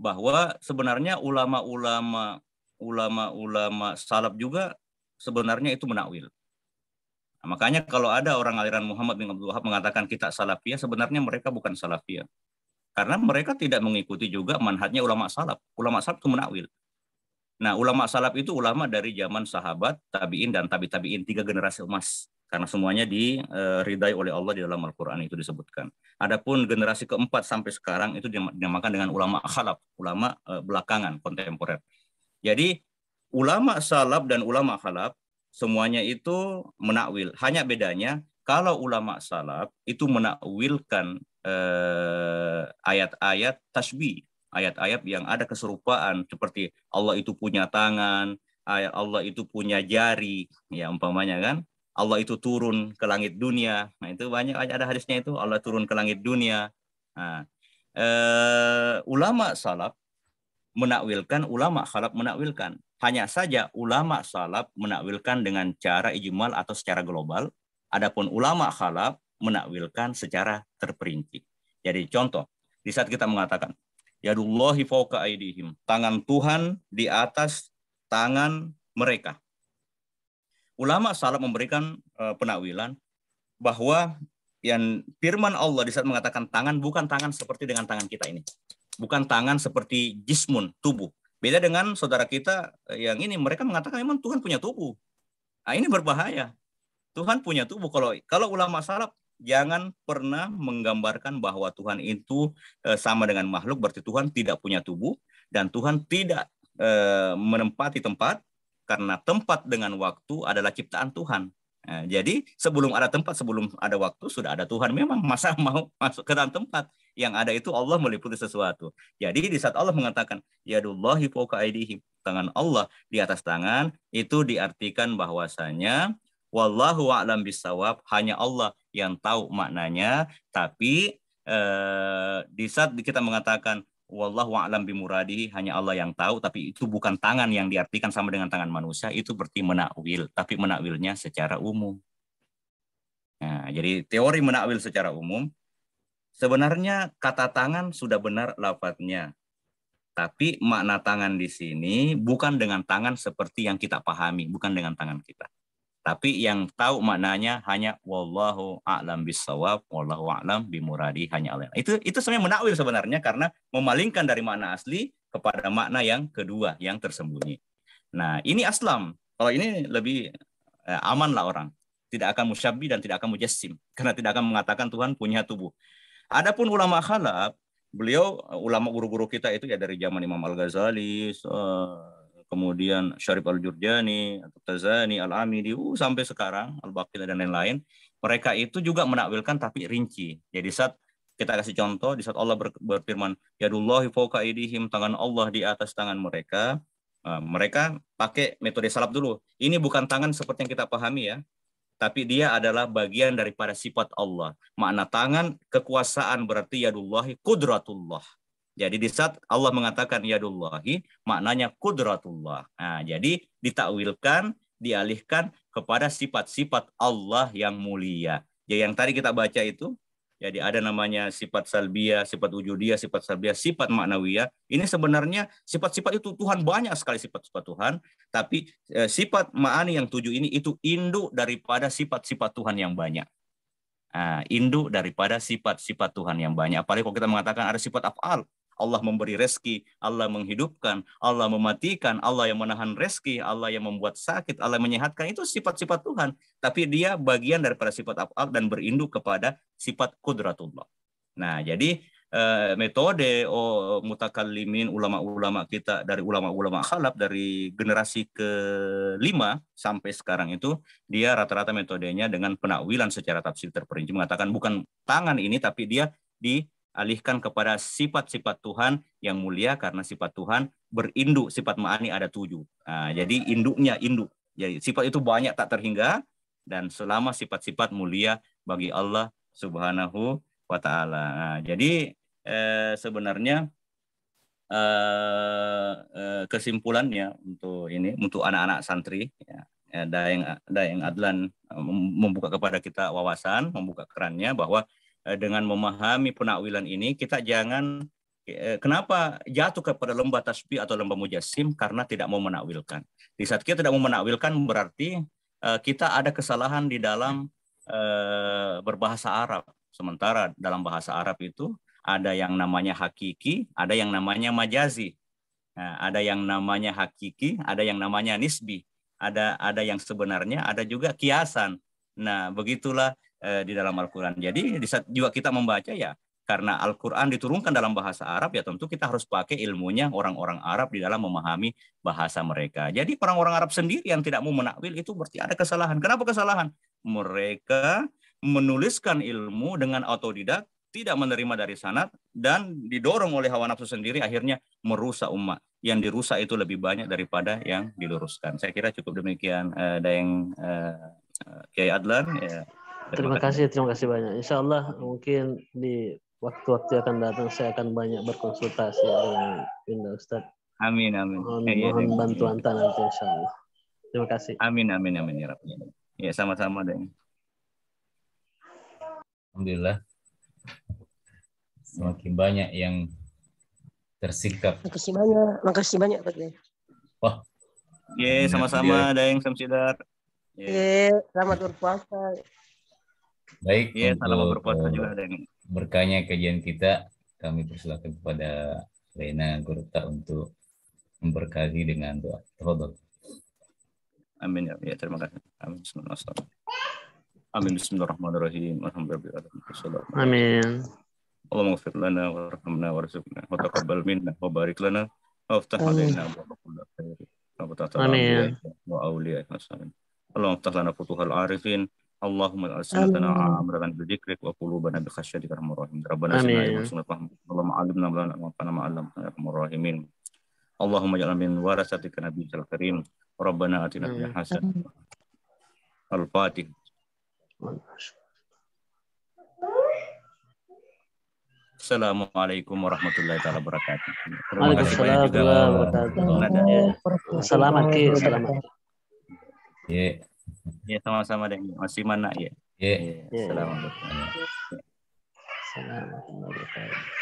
bahwa sebenarnya ulama-ulama salaf juga sebenarnya itu menakwil. Nah, makanya kalau ada orang aliran Muhammad bin Abdul Wahab mengatakan kita salafiyah, sebenarnya mereka bukan salafiyah. Karena mereka tidak mengikuti juga manhajnya ulama salaf. Ulama salaf itu menakwil. Nah, ulama salaf itu ulama dari zaman sahabat, tabi'in, dan tabi'in, 3 generasi emas. Karena semuanya diridai oleh Allah di dalam Al-Quran itu disebutkan. Adapun generasi keempat sampai sekarang itu dinamakan dengan ulama khalaf, ulama belakangan, kontemporer. Jadi, ulama salaf dan ulama khalaf semuanya itu menakwil. Hanya bedanya, kalau ulama salaf itu menakwilkan ayat-ayat tasbih, ayat-ayat yang ada keserupaan, seperti Allah itu punya tangan, ayat Allah itu punya jari, ya umpamanya kan, Allah itu turun ke langit dunia. Nah, itu banyak ada hadisnya itu, Allah turun ke langit dunia. Nah, ulama salaf menakwilkan, ulama khalaf menakwilkan. Hanya saja ulama salaf menakwilkan dengan cara ijmal atau secara global, adapun ulama khalaf menakwilkan secara terperinci. Jadi contoh, di saat kita mengatakan yadullahi fawqa aydihim, tangan Tuhan di atas tangan mereka. Ulama salaf memberikan penakwilan bahwa yang firman Allah di saat mengatakan tangan, bukan tangan seperti dengan tangan kita ini. Bukan tangan seperti jismun, tubuh. Beda dengan saudara kita yang ini, mereka mengatakan memang Tuhan punya tubuh. Nah, ini berbahaya. Tuhan punya tubuh. Kalau ulama salaf jangan pernah menggambarkan bahwa Tuhan itu sama dengan makhluk, berarti Tuhan tidak punya tubuh, dan Tuhan tidak menempati tempat, karena tempat dengan waktu adalah ciptaan Tuhan. Nah, jadi sebelum ada tempat, sebelum ada waktu, sudah ada Tuhan memang. Masa mau masuk ke dalam tempat? Yang ada itu Allah meliputi sesuatu. Jadi di saat Allah mengatakan yadullahi fawqa aydihim, tangan Allah di atas tangan, itu diartikan bahwasanya wallahu a'lam bissawab, hanya Allah yang tahu maknanya. Tapi di saat kita mengatakan wallahu a'lam bimuradihi, hanya Allah yang tahu, tapi itu bukan tangan yang diartikan sama dengan tangan manusia, itu berarti menakwil, tapi menakwilnya secara umum. Nah, jadi teori menakwil secara umum, sebenarnya kata tangan sudah benar lafadznya, tapi makna tangan di sini bukan dengan tangan seperti yang kita pahami, bukan dengan tangan kita. Tapi yang tahu maknanya hanya wallahu a'lam bissawab, wallahu a'lam bimuradi, hanya Allah. Itu sebenarnya menakwil sebenarnya, karena memalingkan dari makna asli kepada makna yang kedua, yang tersembunyi. Nah, ini aslam. Kalau ini lebih aman lah orang. Tidak akan musyabbi dan tidak akan mujassim, karena tidak akan mengatakan Tuhan punya tubuh. Adapun ulama khalaf, beliau ulama guru-guru kita itu ya dari zaman Imam Al-Ghazali, kemudian Syarif Al-Jurjani, Tazani, Al-Amidi, sampai sekarang, Al-Baqir dan lain-lain, mereka itu juga menakwilkan tapi rinci. Jadi saat kita kasih contoh, di saat Allah berfirman, yadullahi fawqa aydihim, tangan Allah di atas tangan mereka, mereka pakai metode salaf dulu. Ini bukan tangan seperti yang kita pahami ya, tapi dia adalah bagian daripada sifat Allah. Makna tangan, kekuasaan, berarti yadullahi qudratullah. Jadi di saat Allah mengatakan yadullahi, maknanya qudratullah. Nah, jadi ditakwilkan, dialihkan kepada sifat-sifat Allah yang mulia. Jadi yang tadi kita baca itu, jadi ada namanya sifat salbiyah, sifat wujudiyah, sifat salbiyah, sifat maknawiyah. Ini sebenarnya sifat-sifat itu Tuhan, banyak sekali sifat-sifat Tuhan. Tapi sifat ma'ani yang 7 ini itu induk daripada sifat-sifat Tuhan yang banyak. Nah, induk daripada sifat-sifat Tuhan yang banyak. Apalagi kalau kita mengatakan ada sifat af'al. Allah memberi rezeki, Allah menghidupkan, Allah mematikan, Allah yang menahan rezeki, Allah yang membuat sakit, Allah yang menyehatkan, itu sifat-sifat Tuhan. Tapi dia bagian daripada sifat af'al dan berinduk kepada sifat qudratullah. Nah, jadi metode mutakallimin ulama-ulama kita dari ulama-ulama khalaf dari generasi ke-5 sampai sekarang itu dia rata-rata metodenya dengan penakwilan secara tafsir terperinci mengatakan bukan tangan ini tapi dia dialihkan kepada sifat-sifat Tuhan yang mulia karena sifat Tuhan berinduk, sifat ma'ani ada 7. Nah, jadi induknya induk. Jadi sifat itu banyak tak terhingga dan selama sifat-sifat mulia bagi Allah Subhanahu wa taala. Nah, jadi sebenarnya kesimpulannya untuk anak-anak santri ya, Daeng Adlan membuka kepada kita wawasan, membuka kerannya bahwa dengan memahami penakwilan ini kita jangan kenapa jatuh kepada lembah tasbih atau lembah mujassim karena tidak mau menakwilkan. Di saat kita tidak mau menakwilkan berarti kita ada kesalahan di dalam berbahasa Arab. Sementara dalam bahasa Arab itu ada yang namanya hakiki, ada yang namanya majazi. Nah, ada yang namanya hakiki, ada yang namanya nisbi. Ada yang sebenarnya, ada juga kiasan. Nah, begitulah di dalam Al-Quran. Jadi di saat juga kita membaca ya, karena Al-Quran diturunkan dalam bahasa Arab, ya tentu kita harus pakai ilmunya orang-orang Arab di dalam memahami bahasa mereka. Jadi orang-orang Arab sendiri yang tidak mau menakwil itu berarti ada kesalahan. Kenapa kesalahan? Mereka menuliskan ilmu dengan autodidak, tidak menerima dari sanad, dan didorong oleh hawa nafsu sendiri, akhirnya merusak umat. Yang dirusak itu lebih banyak daripada yang diluruskan. Saya kira cukup demikian, Daeng Kiai Adlan. Ya, terima kasih banyak. Insya Allah mungkin di waktu-waktu akan datang saya akan banyak berkonsultasi dengan Bunda Ustaz. Amin. Mohon bantuan nanti insya Allah. Terima kasih. Amin ya Rabbi. Ya, sama-sama Daeng. Alhamdulillah semakin banyak yang tersikap. Makasih banyak Pak. Wah. Ya, sama-sama Daeng Samsidar. Selamat berpuasa. Baik, ya, selamat berpuasa juga Daeng. Berkahnya kajian kita, kami persilakan kepada Lena Gurta untuk memberkahi dengan doa. Tafadhol. Amin ya, terima kasih. Amin. Amin. Bismillahirrahmanirrahim. Alhamdulillah. Amin. Allahumma ighfir lana warhamna warzuqna wa taqabbal minna wa barik lana wa aftah alaina wa kullu khair. Amin. Wa awliya hasan. Allahumma aftah lana futuhal arifin. Allahumma alsinatana amran bi dzikrik wa qulubana bi khasyyatika arhamar rahim. Rabbana zidna ilman. Allahumma 'allimna ma lam na'lam arhamar rahimin. Allahumma ja'alna min warasatika nabiyyil karim. Rabbana atina fid hasanah. Al-Fatihah. Assalamualaikum warahmatullahi wabarakatuh. Terima kasih banyak juga. Selamat Ki, selamat. Ya, sama-sama deh. Masih mana ya? Ya. Assalamualaikum. Assalamualaikum warahmatullahi wabarakatuh.